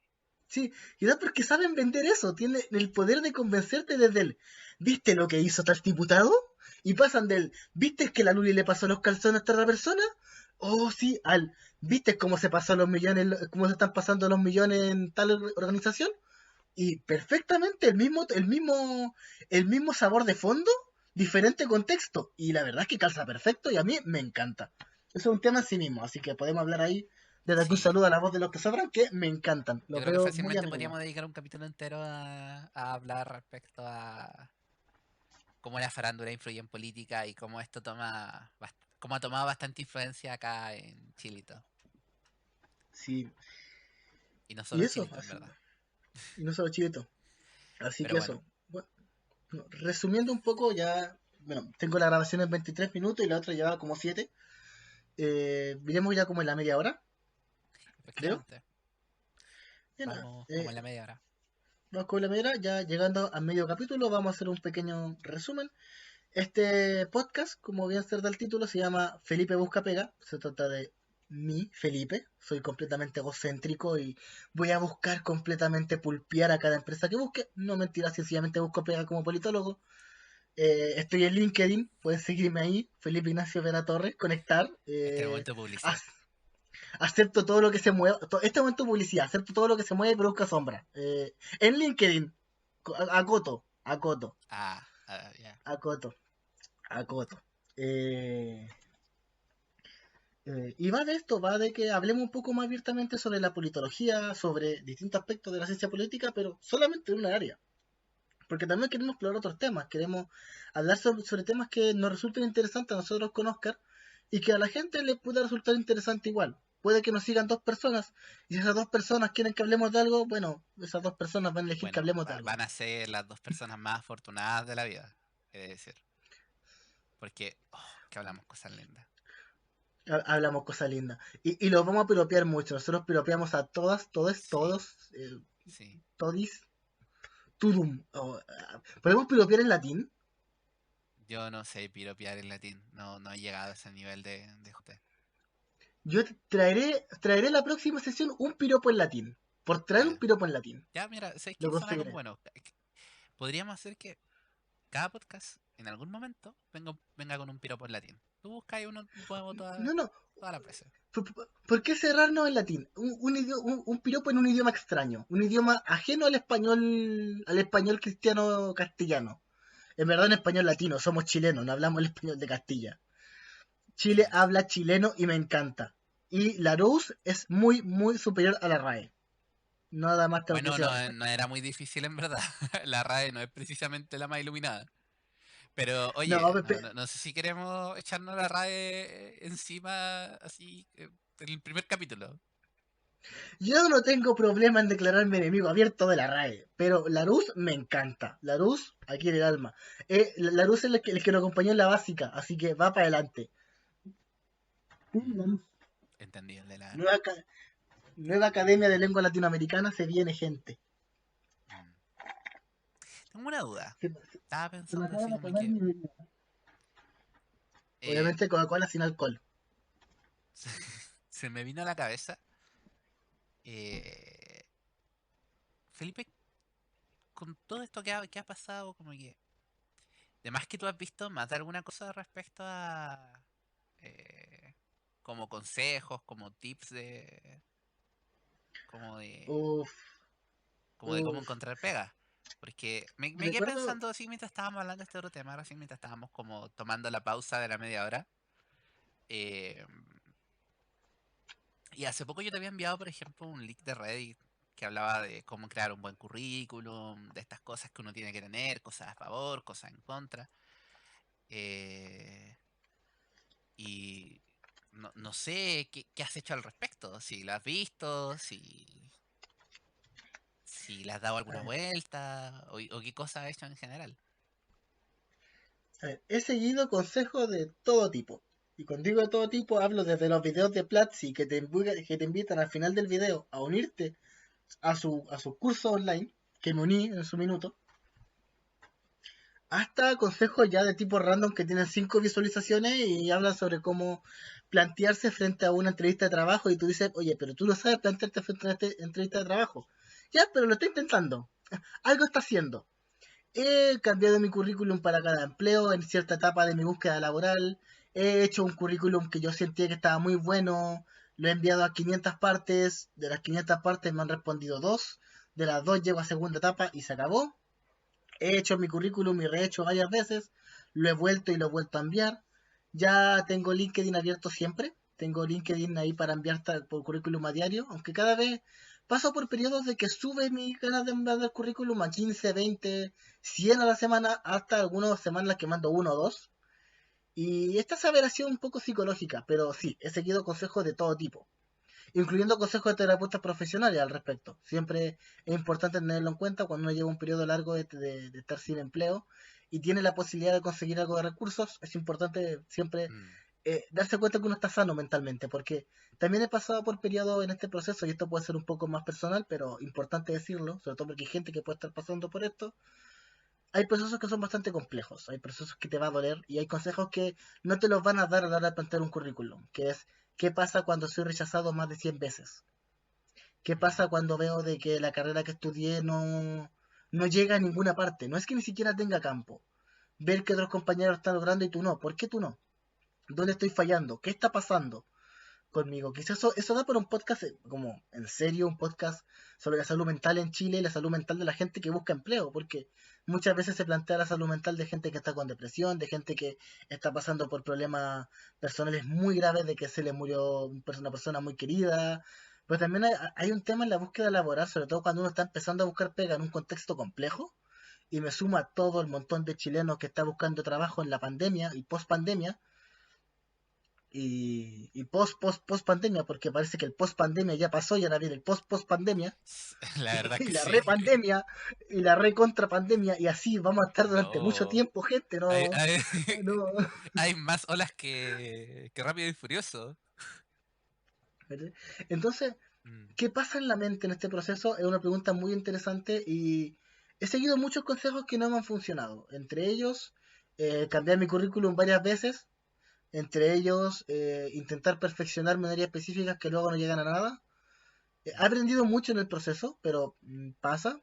sí, quizá porque saben vender eso, tienen el poder de convencerte desde el, ¿viste lo que hizo tal diputado? Y pasan del, ¿viste que la Luli le pasó los calzones a esta otra persona? Oh, sí, al, ¿viste cómo se pasó los millones, cómo se están pasando los millones en tal organización? Y perfectamente el mismo sabor de fondo, diferente contexto. Y la verdad es que calza perfecto y a mí me encanta. Eso es un tema en sí mismo, así que podemos hablar ahí. Desde aquí un Sí. saludo a la voz de los que sobran, que me encantan. Yo Los creo que veo muy a fácilmente menudo. podríamos dedicar un capítulo entero a hablar respecto a cómo la farándula influye en política y cómo esto cómo ha tomado bastante influencia acá en Chilito. Sí, Y no y solo eso, Chilito, en verdad. y no solo Chilito. Así Pero que bueno, eso. Bueno, resumiendo un poco, ya, bueno, tengo la grabación en 23 minutos y la otra llevaba como 7. Iremos ya como en la media hora, creo. efectivamente, Ya nada, vamos como en la media hora. vamos con la media hora, ya llegando a medio capítulo, vamos a hacer un pequeño resumen. Este podcast, como bien se da el título, se llama Felipe Busca Pega. Se trata de mí, Felipe. Soy completamente egocéntrico y voy a buscar completamente pulpear a cada empresa que busque. No mentira, sencillamente busco pega como politólogo. Estoy en LinkedIn, puedes seguirme ahí, Felipe Ignacio Vera Torres, conectar. Este es el momento de publicidad. Acepto todo lo que se mueva. Este momento de publicidad, acepto todo lo que se mueve y produzca sombra. En LinkedIn, acoto, acoto, Ya. acoto, acoto. Eh, y va de esto, va de que hablemos un poco más abiertamente sobre la politología, sobre distintos aspectos de la ciencia política, pero solamente en una área. Porque también queremos explorar otros temas, queremos hablar sobre temas que nos resulten interesantes a nosotros con Oscar y que a la gente le pueda resultar interesante igual. Puede que nos sigan 2 personas y si esas 2 personas quieren que hablemos de algo, bueno, esas 2 personas van a elegir que Bueno, hablemos de algo. van a ser las dos personas más afortunadas de la vida, he de decir. Porque, que hablamos cosas lindas. Hablamos cosas lindas. Y los vamos a piropear mucho. Nosotros piropeamos a todas, todos, Sí, todos, sí. todis, tudum. ¿Podemos piropear en latín? Yo no sé piropear en latín. No, no he llegado a ese nivel de jote. Yo traeré la próxima sesión un piropo en latín. Por traer un Ya. piropo en latín. Ya, mira, ¿sabes Lo qué? Suena como conseguiré. bueno. Podríamos hacer que cada podcast, en algún momento, venga con un piropo en latín. Tú buscas y uno podemos No, no. todas las veces. ¿Por qué cerrarnos en latín? Un piropo en un idioma extraño. Un idioma ajeno al español cristiano castellano. En verdad en español latino. Somos chilenos, no hablamos el español de Castilla. Chile Cierto. habla chileno y me encanta. Y la RUS es muy, muy superior a la RAE. Nada más tengo que Bueno, decir al no, no respecto. era muy difícil en verdad. La RAE no es precisamente la más iluminada. Pero No, oye, no sé si queremos echarnos la RAE encima así en el primer capítulo. yo no tengo problema en declararme enemigo abierto de la RAE, pero Larus me encanta. Larus, aquí en el alma. Larus es el que nos acompañó en la básica, así que va para adelante. Mm, entendible, la Nueva, verdad. ca- nueva Academia de Lengua Latinoamericana se viene, gente. Mm. Tengo una duda. Se, Estaba se me pensando acaba así de como acabar que mi bebida. eh, Obviamente Coca-Cola sin alcohol. se me vino a la cabeza. eh, Felipe, con todo esto que ha pasado, como que, además que tú has visto más de alguna cosa respecto a eh, como consejos, como tips como de, Uf, como de cómo uf. encontrar pega. Porque me quedé Recuerdo, pensando así mientras estábamos hablando de este otro tema, así mientras estábamos como tomando la pausa de la media hora. eh, y hace poco yo te había enviado, por ejemplo, un link de Reddit que hablaba de cómo crear un buen currículum, de estas cosas que uno tiene que tener, cosas a favor, cosas en contra. eh, y no sé qué has hecho al respecto, si lo has visto, si le has dado alguna vuelta o qué cosa has hecho en general. a ver, he seguido consejos de todo tipo. Y cuando digo de todo tipo, hablo desde los videos de Platzi que te invitan al final del video a unirte a su curso online, que me uní en su minuto, hasta consejos ya de tipo random que tienen 5 visualizaciones y hablan sobre cómo plantearse frente a una entrevista de trabajo y tú dices, oye, pero tú no sabes plantearte frente a una entrevista de trabajo. Ya, pero lo estoy intentando. Algo está haciendo. He cambiado mi currículum para cada empleo en cierta etapa de mi búsqueda laboral. He hecho un currículum que yo sentía que estaba muy bueno. Lo he enviado a 500 partes. De las 500 partes me han respondido 2. De las 2 llego a segunda etapa y se acabó. He hecho mi currículum y rehecho varias veces. Lo he vuelto y lo he vuelto a enviar. Ya tengo LinkedIn abierto siempre. Tengo LinkedIn ahí para enviar por currículum a diario. Aunque cada vez paso por periodos de que sube mi ganas de mandar el currículum a 15, 20, 100 a la semana, hasta algunas semanas que mando uno o dos. Y esta aseveración un poco psicológica, pero sí, he seguido consejos de todo tipo, incluyendo consejos de terapeutas profesionales al respecto. Siempre es importante tenerlo en cuenta cuando uno lleva un periodo largo de estar sin empleo y tiene la posibilidad de conseguir algo de recursos. Es importante siempre Mm, darse cuenta que uno está sano mentalmente, porque también he pasado por periodos en este proceso, y esto puede ser un poco más personal, pero importante decirlo, sobre todo porque hay gente que puede estar pasando por esto. Hay procesos que son bastante complejos, hay procesos que te va a doler y hay consejos que no te los van a dar a la hora de plantear un currículum, que es qué pasa cuando soy rechazado más de 100 veces, qué mm. pasa cuando veo de que la carrera que estudié no llega a ninguna parte, no es que ni siquiera tenga campo, ver que otros compañeros están logrando y tú no, ¿por qué tú no? ¿Dónde estoy fallando? ¿Qué está pasando conmigo? Quizás eso da para un podcast, como en serio, un podcast sobre la salud mental en Chile y la salud mental de la gente que busca empleo, porque muchas veces se plantea la salud mental de gente que está con depresión, de gente que está pasando por problemas personales muy graves, de que se le murió una persona muy querida. Pero también hay un tema en la búsqueda laboral, sobre todo cuando uno está empezando a buscar pega en un contexto complejo, y me suma todo el montón de chilenos que está buscando trabajo en la pandemia y post pandemia, y post pandemia, porque parece que el post pandemia ya pasó y ahora viene el post pandemia, La verdad y que la sí. repandemia, y la recontra pandemia, y así vamos a estar durante mucho No. tiempo, gente, Hay, no, hay, no. hay más olas que Rápido y Furioso. Entonces, Mm, ¿qué pasa en la mente en este proceso? Es una pregunta muy interesante y he seguido muchos consejos que no me han funcionado. Entre ellos, cambiar mi currículum varias veces. Entre ellos, intentar perfeccionarme en áreas específicas que luego no llegan a nada. He mm. aprendido mucho en el proceso, pero pasa.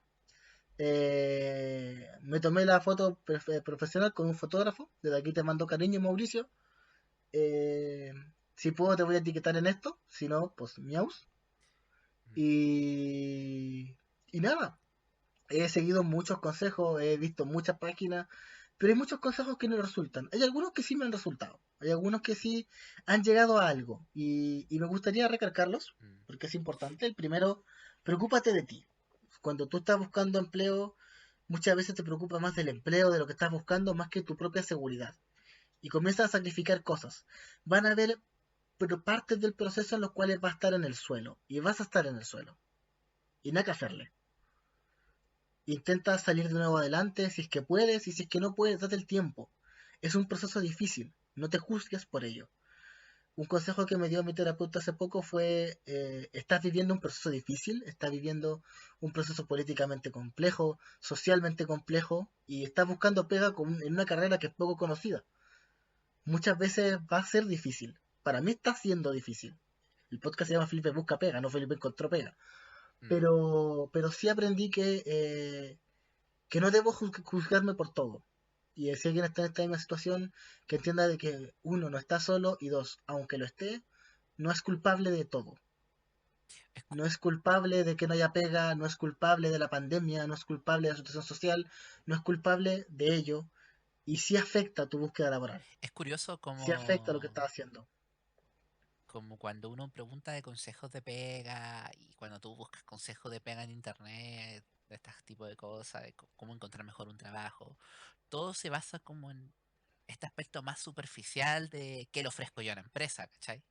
Me tomé la foto profesional con un fotógrafo. Desde aquí te mando cariño, Mauricio. Eh, si puedo, te voy a etiquetar en esto. Si no, pues miaus. Mm. Y nada, he seguido muchos consejos, he visto muchas páginas, pero hay muchos consejos que no resultan. Hay algunos que sí me han resultado, hay algunos que sí han llegado a algo y me gustaría recalcarlos Mm. porque es importante. El primero, preocúpate de ti. Cuando tú estás buscando empleo, muchas veces te preocupa más del empleo, de lo que estás buscando, más que tu propia seguridad. Y comienzas a sacrificar cosas. Van a haber partes del proceso en los cuales vas a estar en el suelo y vas a estar en el suelo y nada que hacerle. Intenta salir de nuevo adelante si es que puedes y si es que no puedes, date el tiempo. Es un proceso difícil, no te juzgues por ello. Un consejo que me dio mi terapeuta hace poco fue, estás viviendo un proceso difícil, estás viviendo un proceso políticamente complejo, socialmente complejo, y estás buscando pega en una carrera que es poco conocida. Muchas veces va a ser difícil. Para mí está siendo difícil. El podcast se llama Felipe Busca Pega, no Felipe Encontró Pega. Mm. Pero sí aprendí que no debo juzgarme por todo. Y si alguien está en esta misma situación, que entienda de que uno no está solo y dos, aunque lo esté, no es culpable de todo. Es, No es culpable de que no haya pega, no es culpable de la pandemia, no es culpable de la situación social, no es culpable de ello. Y sí afecta tu búsqueda laboral. es curioso Sí afecta lo que como, estás haciendo. como cuando uno pregunta de consejos de pega y cuando tú buscas consejos de pega en internet, de este tipo de cosas, de cómo encontrar mejor un trabajo, todo se basa como en este aspecto más superficial de qué le ofrezco yo a la empresa, ¿cachai?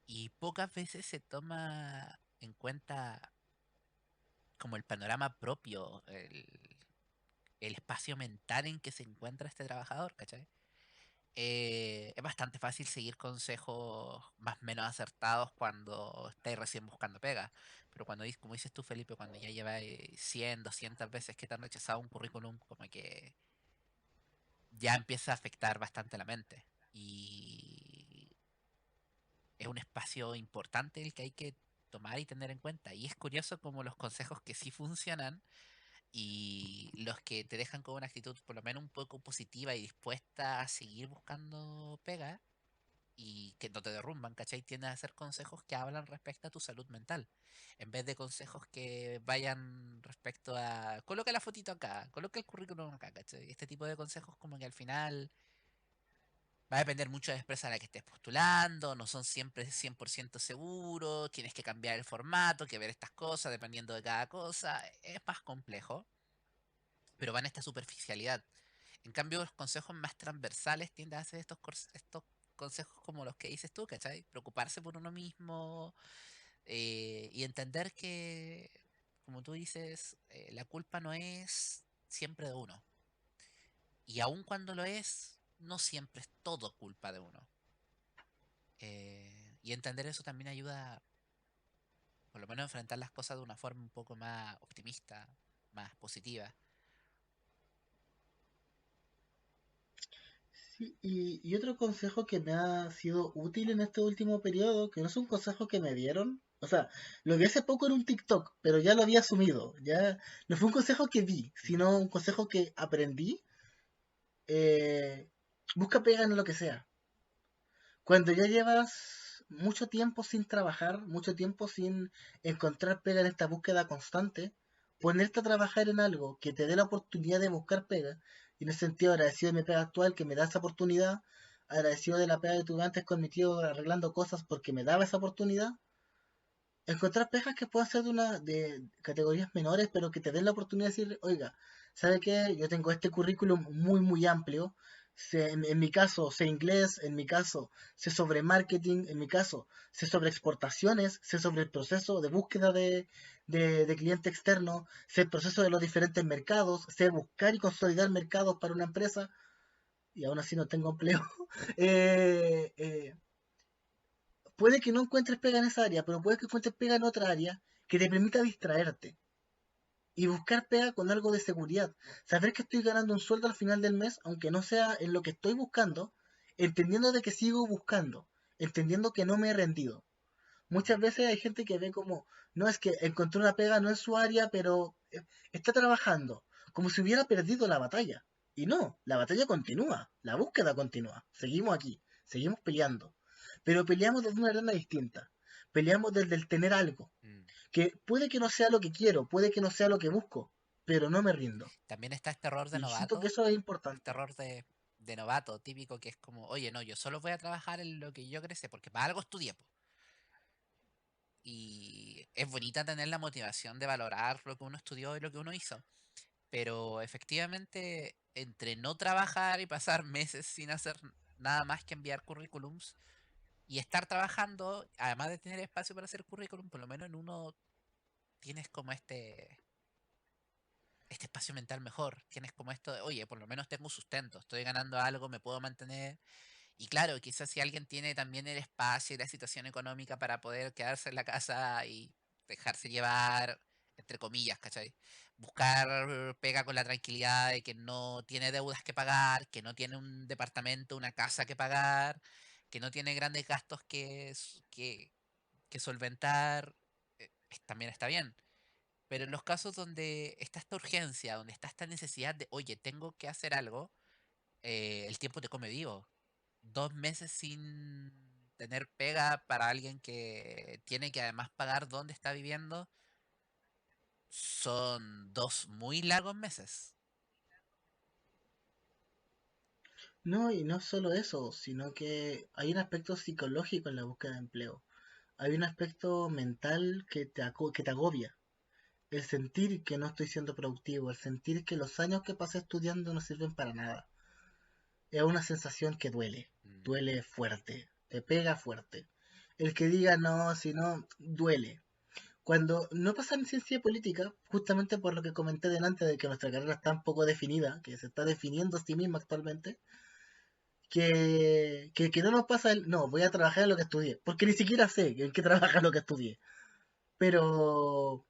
Y pocas veces se toma en cuenta como el panorama propio, el espacio mental en que se encuentra este trabajador, ¿cachai? Es bastante fácil seguir consejos más o menos acertados cuando estáis recién buscando pega. Pero cuando, como dices tú, Felipe, cuando ya llevas 100, 200 veces que te han rechazado un currículum, como que ya empieza a afectar bastante la mente. Y es un espacio importante el que hay que tomar y tener en cuenta. Y es curioso como los consejos que sí funcionan y los que te dejan con una actitud por lo menos un poco positiva y dispuesta a seguir buscando pega y que no te derrumban, ¿cachai? Tienden a ser consejos que hablan respecto a tu salud mental, en vez de consejos que vayan respecto a coloca la fotito acá, coloca el currículum acá, ¿cachai? Este tipo de consejos como que al final Va a depender mucho de la empresa a la que estés postulando, no son siempre 100% seguros, tienes que cambiar el formato, que ver estas cosas dependiendo de cada cosa, es más complejo, pero va en esta superficialidad. En cambio, los consejos más transversales tienden a ser estos consejos como los que dices tú, ¿cachai? Preocuparse por uno mismo y entender que, como tú dices, la culpa no es siempre de uno. Y aun cuando lo es, no siempre es todo culpa de uno. Y entender eso también ayuda, por lo menos, a enfrentar las cosas de una forma un poco más optimista, más positiva. Sí, y otro consejo que me ha sido útil en este último periodo, que no es un consejo que me dieron, o sea, lo vi hace poco en un TikTok, pero ya lo había asumido, ya no fue un consejo que vi, Ujú. sino un consejo que aprendí. eh, Busca pega en lo que sea. Cuando ya llevas mucho tiempo sin trabajar, mucho tiempo sin encontrar pega en esta búsqueda constante, ponerte a trabajar en algo que te dé la oportunidad de buscar pega, y en ese sentido agradecido de mi pega actual que me da esa oportunidad, agradecido de la pega que tuve antes con mi tío arreglando cosas porque me daba esa oportunidad, encontrar pegas que puedan ser de categorías menores, pero que te den la oportunidad de decir, oiga, ¿sabe qué? Yo tengo este currículum muy amplio. En mi caso, sé inglés, en mi caso, sé sobre marketing, en mi caso, sé sobre exportaciones, sé sobre el proceso de búsqueda de cliente externo, sé el proceso de los diferentes mercados, sé buscar y consolidar mercados para una empresa, y aún así no tengo empleo. eh, eh, Puede que no encuentres pega en esa área, pero puede que encuentres pega en otra área que te permita distraerte y buscar pega con algo de seguridad. Saber que estoy ganando un sueldo al final del mes, aunque no sea en lo que estoy buscando, entendiendo de que sigo buscando, entendiendo que no me he rendido. Muchas veces hay gente que ve como, no es que encontró una pega no en su área, pero está trabajando, como si hubiera perdido la batalla. Y no, la batalla continúa, la búsqueda continúa. Seguimos aquí, seguimos peleando. Pero peleamos desde una arena distinta. Peleamos desde el tener algo, Mm. que puede que no sea lo que quiero, puede que no sea lo que busco, pero no me rindo. También está este error de Y siento que novato, eso es este importante. error de novato típico que es como, oye, no, yo solo voy a trabajar en lo que yo crece, porque para algo estudié, po. Y es bonita tener la motivación de valorar lo que uno estudió y lo que uno hizo. Pero efectivamente, entre no trabajar y pasar meses sin hacer nada más que enviar currículums y estar trabajando, además de tener espacio para hacer currículum, por lo menos en uno tienes como este espacio mental mejor. Tienes como esto de, oye, por lo menos tengo sustento, estoy ganando algo, me puedo mantener. Y claro, quizás si alguien tiene también el espacio y la situación económica para poder quedarse en la casa y dejarse llevar, entre comillas, ¿cachai? Buscar pega con la tranquilidad de que no tiene deudas que pagar, que no tiene un departamento, una casa que pagar, que no tiene grandes gastos que solventar, también está bien. Pero en los casos donde está esta urgencia, donde está esta necesidad de, oye, tengo que hacer algo, el tiempo te come vivo. 2 meses sin tener pega para alguien que tiene que además pagar dónde está viviendo, son 2 muy largos meses. No, y no solo eso, sino que hay un aspecto psicológico en la búsqueda de empleo. Hay un aspecto mental que te agobia. El sentir que no estoy siendo productivo, el sentir que los años que pasé estudiando no sirven para nada. Es una sensación que duele, Mm. duele fuerte, te pega fuerte. El que diga no, si no, duele. Cuando no pasa en ciencia política, justamente por lo que comenté delante de que nuestra carrera está un poco definida, que se está definiendo a sí misma actualmente, que no nos pasa el, no, voy a trabajar en lo que estudié, porque ni siquiera sé en qué trabaja lo que estudié, pero,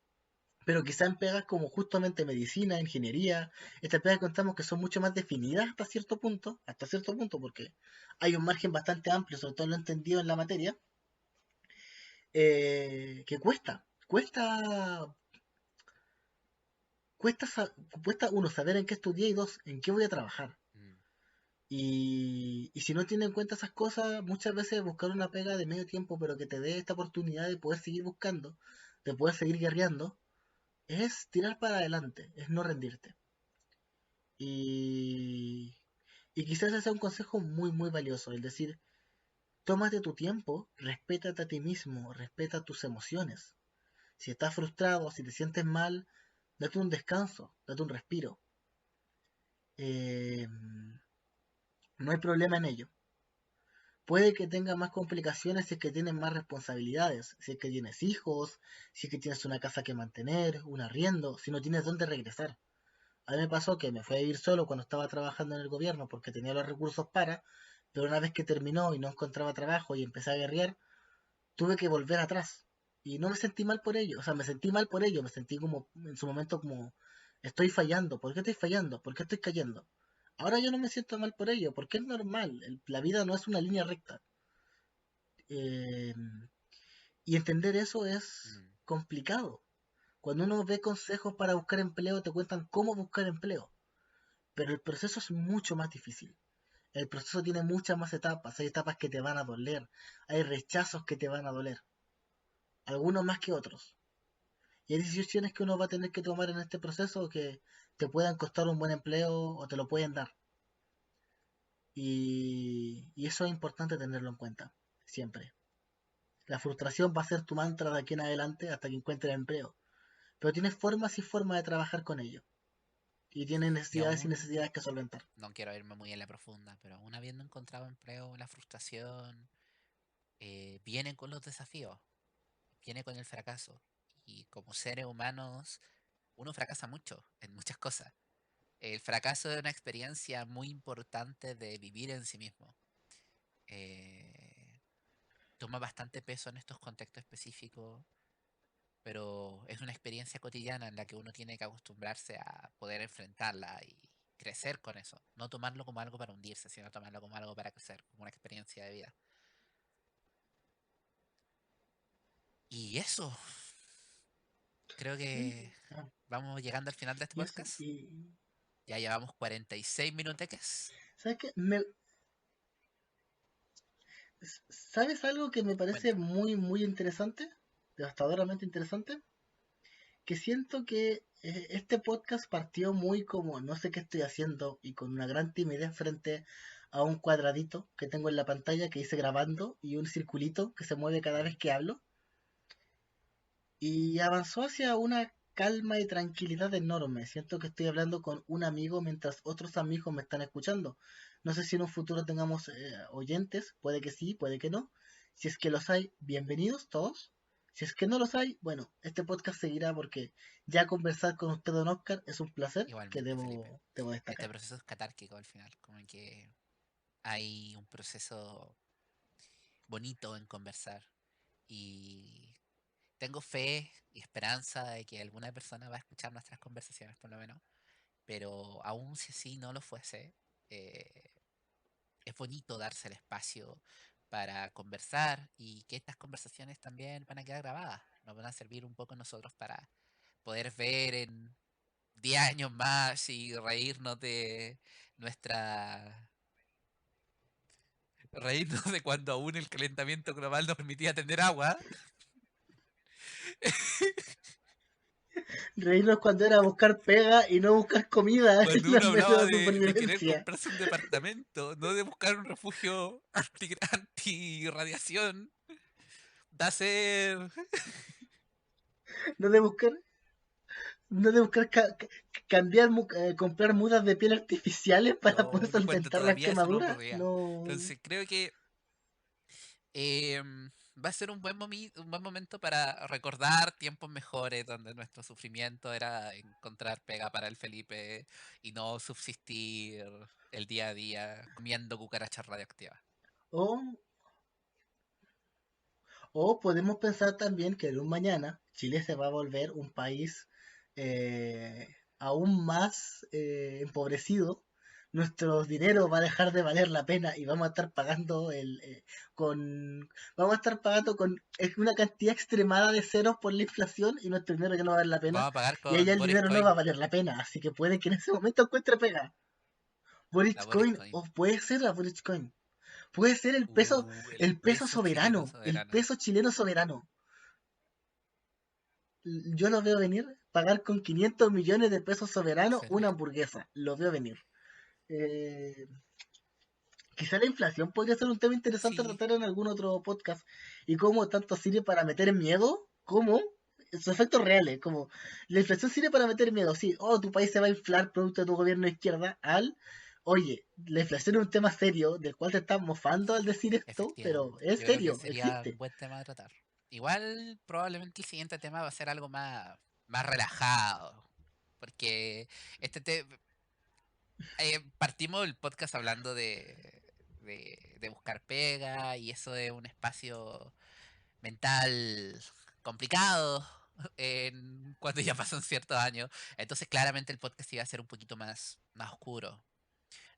pero quizá en pegas como justamente medicina, ingeniería, estas pegas que contamos que son mucho más definidas hasta cierto punto, porque hay un margen bastante amplio, sobre todo lo entendido en la materia, que cuesta, cuesta uno saber en qué estudié y dos, en qué voy a trabajar. Mm. Y si no tiene en cuenta esas cosas, muchas veces buscar una pega de medio tiempo, pero que te dé esta oportunidad de poder seguir buscando, de poder seguir guerreando, es tirar para adelante, es no rendirte. Y, Y quizás ese sea un consejo muy, muy valioso, es decir, tómate tu tiempo, respétate a ti mismo, respeta tus emociones. Si estás frustrado, si te sientes mal, date un descanso, date un respiro. Eh, no hay problema en ello. Puede que tengas más complicaciones si es que tienes más responsabilidades, si es que tienes hijos, si es que tienes una casa que mantener, un arriendo, si no tienes dónde regresar. A mí me pasó que me fui a vivir solo cuando estaba trabajando en el gobierno porque tenía los recursos para, pero una vez que terminó y no encontraba trabajo y empecé a guerrear, tuve que volver atrás. Y no me sentí mal por ello, o sea, me sentí mal por ello, me sentí como en su momento como estoy fallando, ¿por qué estoy fallando? ¿Por qué estoy cayendo? Ahora yo no me siento mal por ello, porque es normal, la vida no es una línea recta. Eh, y entender eso es Mm. complicado. Cuando uno ve consejos para buscar empleo, te cuentan cómo buscar empleo, pero el proceso es mucho más difícil. El proceso tiene muchas más etapas, hay etapas que te van a doler, hay rechazos que te van a doler, algunos más que otros. Y hay decisiones que uno va a tener que tomar en este proceso que te puedan costar un buen empleo o te lo pueden dar. Y eso es importante tenerlo en cuenta, siempre. La frustración va a ser tu mantra de aquí en adelante hasta que encuentres empleo. Pero tienes formas y formas de trabajar con ello. Y tienes Y necesidades y aún, necesidades que solventar. no quiero irme muy en la profunda, pero aún habiendo encontrado empleo, la frustración viene con los desafíos, viene con el fracaso. Y como seres humanos, uno fracasa mucho en muchas cosas. El fracaso es una experiencia muy importante de vivir en sí mismo. Eh, Toma bastante peso en estos contextos específicos, pero es una experiencia cotidiana en la que uno tiene que acostumbrarse a poder enfrentarla y crecer con eso. No tomarlo como algo para hundirse, sino tomarlo como algo para crecer, como una experiencia de vida. Y eso, creo Sí, que ah, vamos llegando al final de este y eso. podcast. Y, Ya llevamos 46 minuteques. ¿sabes qué? ¿Sabes algo que me parece Cuéntame. muy, muy interesante? Devastadoramente interesante. Que siento que este podcast partió muy como no sé qué estoy haciendo y con una gran timidez frente a un cuadradito que tengo en la pantalla que hice grabando y un circulito que se mueve cada Mm. vez que hablo. Y avanzó hacia una calma y tranquilidad enorme. Siento que estoy hablando con un amigo mientras otros amigos me están escuchando. No sé si en un futuro tengamos oyentes, puede que sí, puede que no. Si es que los hay, bienvenidos todos. Si es que no los hay, bueno, este podcast seguirá porque ya conversar con usted, don Oscar, es un placer que Igualmente, Felipe. debo Este destacar. proceso es catárquico al final, como que hay un proceso bonito en conversar y tengo fe y esperanza de que alguna persona va a escuchar nuestras conversaciones por lo menos, pero aún si así no lo fuese, eh, es bonito darse el espacio para conversar y que estas conversaciones también van a quedar grabadas, nos van a servir un poco nosotros para poder ver en 10 años más y reírnos de nuestra... Reírnos de cuando aún el calentamiento global nos permitía tener agua. Reírnos cuando era buscar pega y no buscar comida en Cuando los uno medios hablaba de de querer supervivencia. comprarse un departamento, no de buscar un refugio anti-radiación, da ser... No de buscar no de buscar cambiar, comprar mudas de piel artificiales para poder No, no, cuando solventar las todavía eso no quemaduras. ocurría. No. Entonces creo que va a ser un un buen momento para recordar tiempos mejores donde nuestro sufrimiento era encontrar pega para el Felipe y no subsistir el día a día comiendo cucarachas radioactivas. O, o podemos pensar también que en un mañana Chile se va a volver un país aún más empobrecido. Nuestro dinero va a dejar de valer la pena y vamos a estar pagando con vamos a estar pagando con una cantidad extremada de ceros por la inflación y nuestro dinero ya no va a valer la pena Vamos a pagar y allá con el Boris dinero no va a Coin, valer la pena, así que puede que en ese momento encuentre pega. la Boris Boris Coin, Coin. o puede ser la Boris Coin, puede ser El el peso peso chileno soberano, el soberano. peso chileno soberano. Yo lo veo venir, pagar con 500 millones de pesos soberanos una Sería. hamburguesa, lo veo venir. Eh, Quizá la inflación podría ser un tema interesante a Sí, tratar en algún otro podcast. Y cómo tanto sirve para meter miedo, como sus efectos reales, como la inflación sirve para meter miedo. Sí, oh, tu país se va a inflar producto de tu gobierno de izquierda, oye, la inflación es un tema serio del cual te estás mofando al decir esto, pero efectivamente. es Yo creo que serio, sería un existe. buen tema de tratar. Igual, probablemente el siguiente tema va a ser algo más relajado. Porque este te, partimos el podcast hablando de buscar pega y eso de un espacio mental complicado cuando ya pasan ciertos años. Entonces, claramente el podcast iba a ser un poquito más oscuro.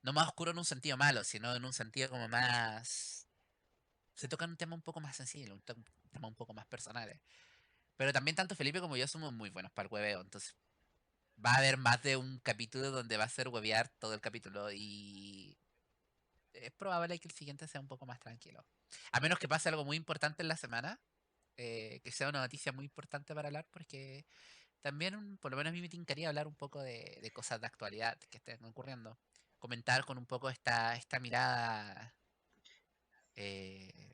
No más oscuro en un sentido malo, sino en un sentido como más. Se toca un tema un poco más sensible, tema un poco más personal. Pero también tanto Felipe como yo somos muy buenos para el hueveo, entonces va a haber más de un capítulo donde va a ser huevear todo el capítulo y es probable que el siguiente sea un poco más tranquilo. A menos que pase algo muy importante en la semana, que sea una noticia muy importante para hablar, porque también, por lo menos a mí me tincaría hablar un poco de cosas de actualidad que estén ocurriendo. Comentar con un poco esta mirada eh,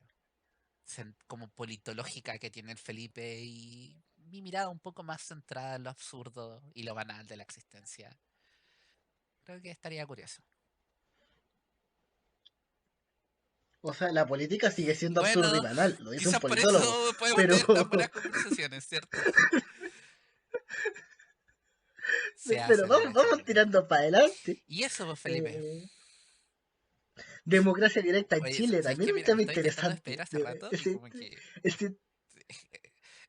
como politológica que tiene el Felipe y mi mirada un poco más centrada en lo absurdo y lo banal de la existencia. Creo que estaría curioso. O sea, la política sigue siendo absurda y Bueno, banal, lo dice un quizás por eso politólogo, podemos pero, tener tan buenas conversaciones, ¿cierto? Se pero hace, se vamos, hace, vamos Felipe. tirando para adelante. Y eso, pues, Felipe. Eh, Democracia directa en Oye, Chile, ¿sabes también qué? un Mira, me tema estoy intentando despedir interesante. hace rato y como que Ese-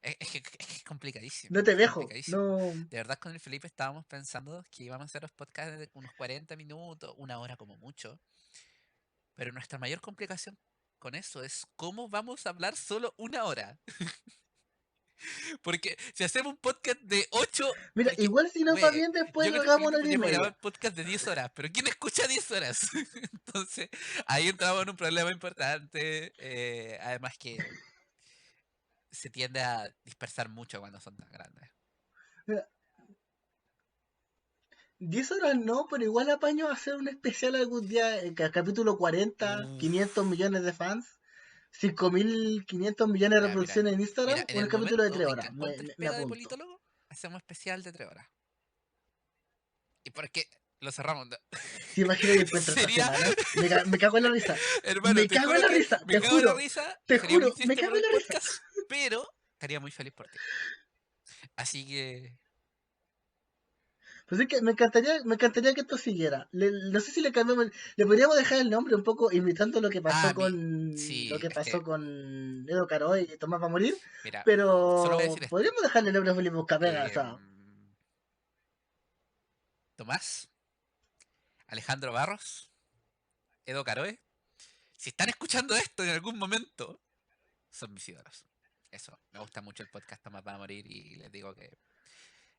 es complicadísimo, no te es dejo, complicadísimo. no. De verdad, con el Felipe estábamos pensando que íbamos a hacer los podcasts de unos 40 minutos, una hora como mucho. Pero nuestra mayor complicación con eso es cómo vamos a hablar solo una hora. Porque si hacemos un podcast de 8, Mira, porque, igual si nos va güey, bien después yo con el hagamos Felipe una hora y podríamos media. grabar podcast de 10 horas, pero ¿quién escucha 10 horas? Entonces, ahí entramos en un problema importante. Además que se tiende a dispersar mucho cuando son tan grandes. Mira, 10 horas no, pero igual apaño a hacer un especial algún día, capítulo 40, Uf. 500 millones de fans, 5.500 millones de Ya, mira, reproducciones en mira, Instagram, en un el capítulo de momento 3 en que horas, encuentres me pega de apunto. politólogo, hacemos especial de 3 horas. ¿Y por qué lo cerramos? ¿No? Si imagino que encuentro esta Sería, semana, me cago en la risa. hermano, Me te cago en juro la que risa, me cago en la risa, te sería muy juro, me triste por cago en el la risa. podcast, pero estaría muy feliz por ti. Así que, Pues es que me encantaría que esto siguiera. No sé si le cambiamos, le podríamos dejar el nombre un poco imitando lo sí, que es pasó que, con Edo Caroe y Tomás va a morir, mira, solo voy a decir pero esto. podríamos dejarle el nombre a Felipe Buscapega, o Eh, sea, Tomás, Alejandro Barros, Edo Caroe, si están escuchando esto en algún momento, son mis ídolos. Eso, me gusta mucho el podcast Tomás va a morir y les digo que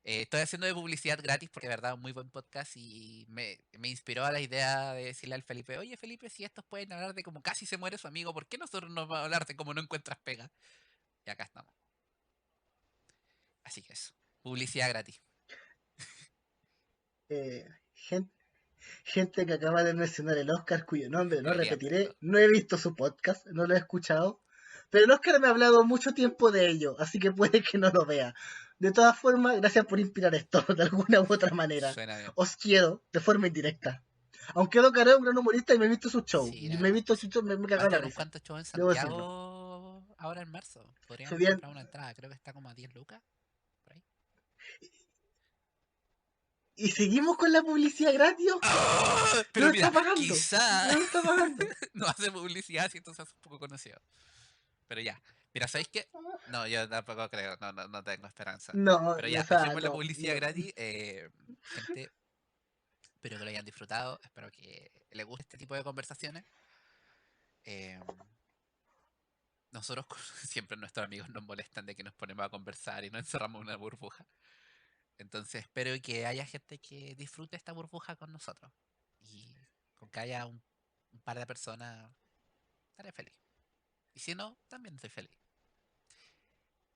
estoy haciendo de publicidad gratis porque de verdad es un muy buen podcast y me inspiró a la idea de decirle al Felipe, oye Felipe, si estos pueden hablar de cómo casi se muere su amigo, ¿por qué nosotros no vamos a hablar de cómo no encuentras pega? Y acá estamos. Así que eso, publicidad gratis. gente, gente que acaba de mencionar el Oscar, cuyo nombre no Deberían verlo. repetiré, no he visto su podcast, no lo he escuchado, pero el Oscar me ha hablado mucho tiempo de ello, así que puede que no lo vea. De todas formas, gracias por inspirar esto de alguna u otra manera. Suena bien. Os quiero de forma indirecta. Aunque Edo Caroe es un gran humorista y me he visto su show. Sí, Y la me he verdad es visto que su sí. show, me Va a cagado la tener unos risa. cuantos shows en Debo decirlo. Santiago ahora en marzo. Fue Podríamos bien. comprar una entrada, creo que está como a 10 lucas. Por ahí. Y seguimos con la publicidad gratis, Oscar. ¡Ah! No Pero lo mira, está pagando. quizá No lo está pagando. no hace publicidad y entonces hace un poco conocido. Pero ya. Mira, ¿sabéis qué? No, yo tampoco creo, no tengo esperanza. No, Pero o ya, sea, dejemos la no, publicidad no. gratis. Gente, espero que lo hayan disfrutado. Espero que les guste este tipo de conversaciones. Eh, nosotros siempre nuestros amigos nos molestan de que nos ponemos a conversar y nos encerramos en una burbuja. Entonces espero que haya gente que disfrute esta burbuja con nosotros. Y con que haya un par de personas, estaré feliz. Y si no, también estoy feliz.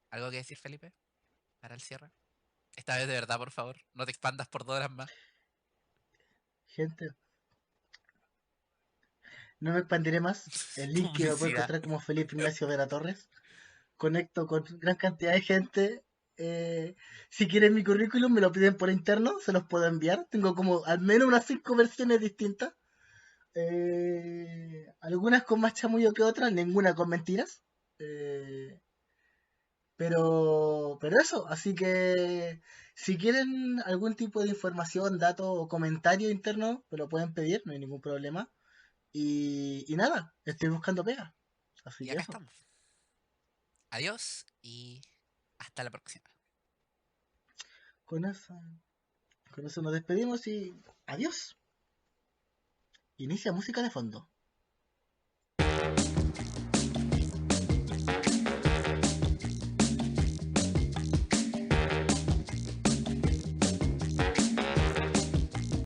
¿Algo que decir, Felipe? Para el cierre. Esta vez de verdad, por favor, no te expandas por 2 horas más. Gente, No me expandiré más. En LinkedIn me puedo Publicidad. encontrar como Felipe Ignacio Vera Torres. Conecto con gran cantidad de gente. Si quieren mi currículum, me lo piden por interno, se los puedo enviar. Tengo como al menos unas 5 versiones distintas. Algunas con más chamullo que otras, ninguna con mentiras. Eh, pero eso, así que si quieren algún tipo de información, dato o comentario interno, me lo pueden pedir, no hay ningún problema. Y nada, estoy buscando pega. Así Y que acá eso. estamos. Adiós y hasta la próxima. Con eso, con eso nos despedimos y adiós. Inicia música de fondo.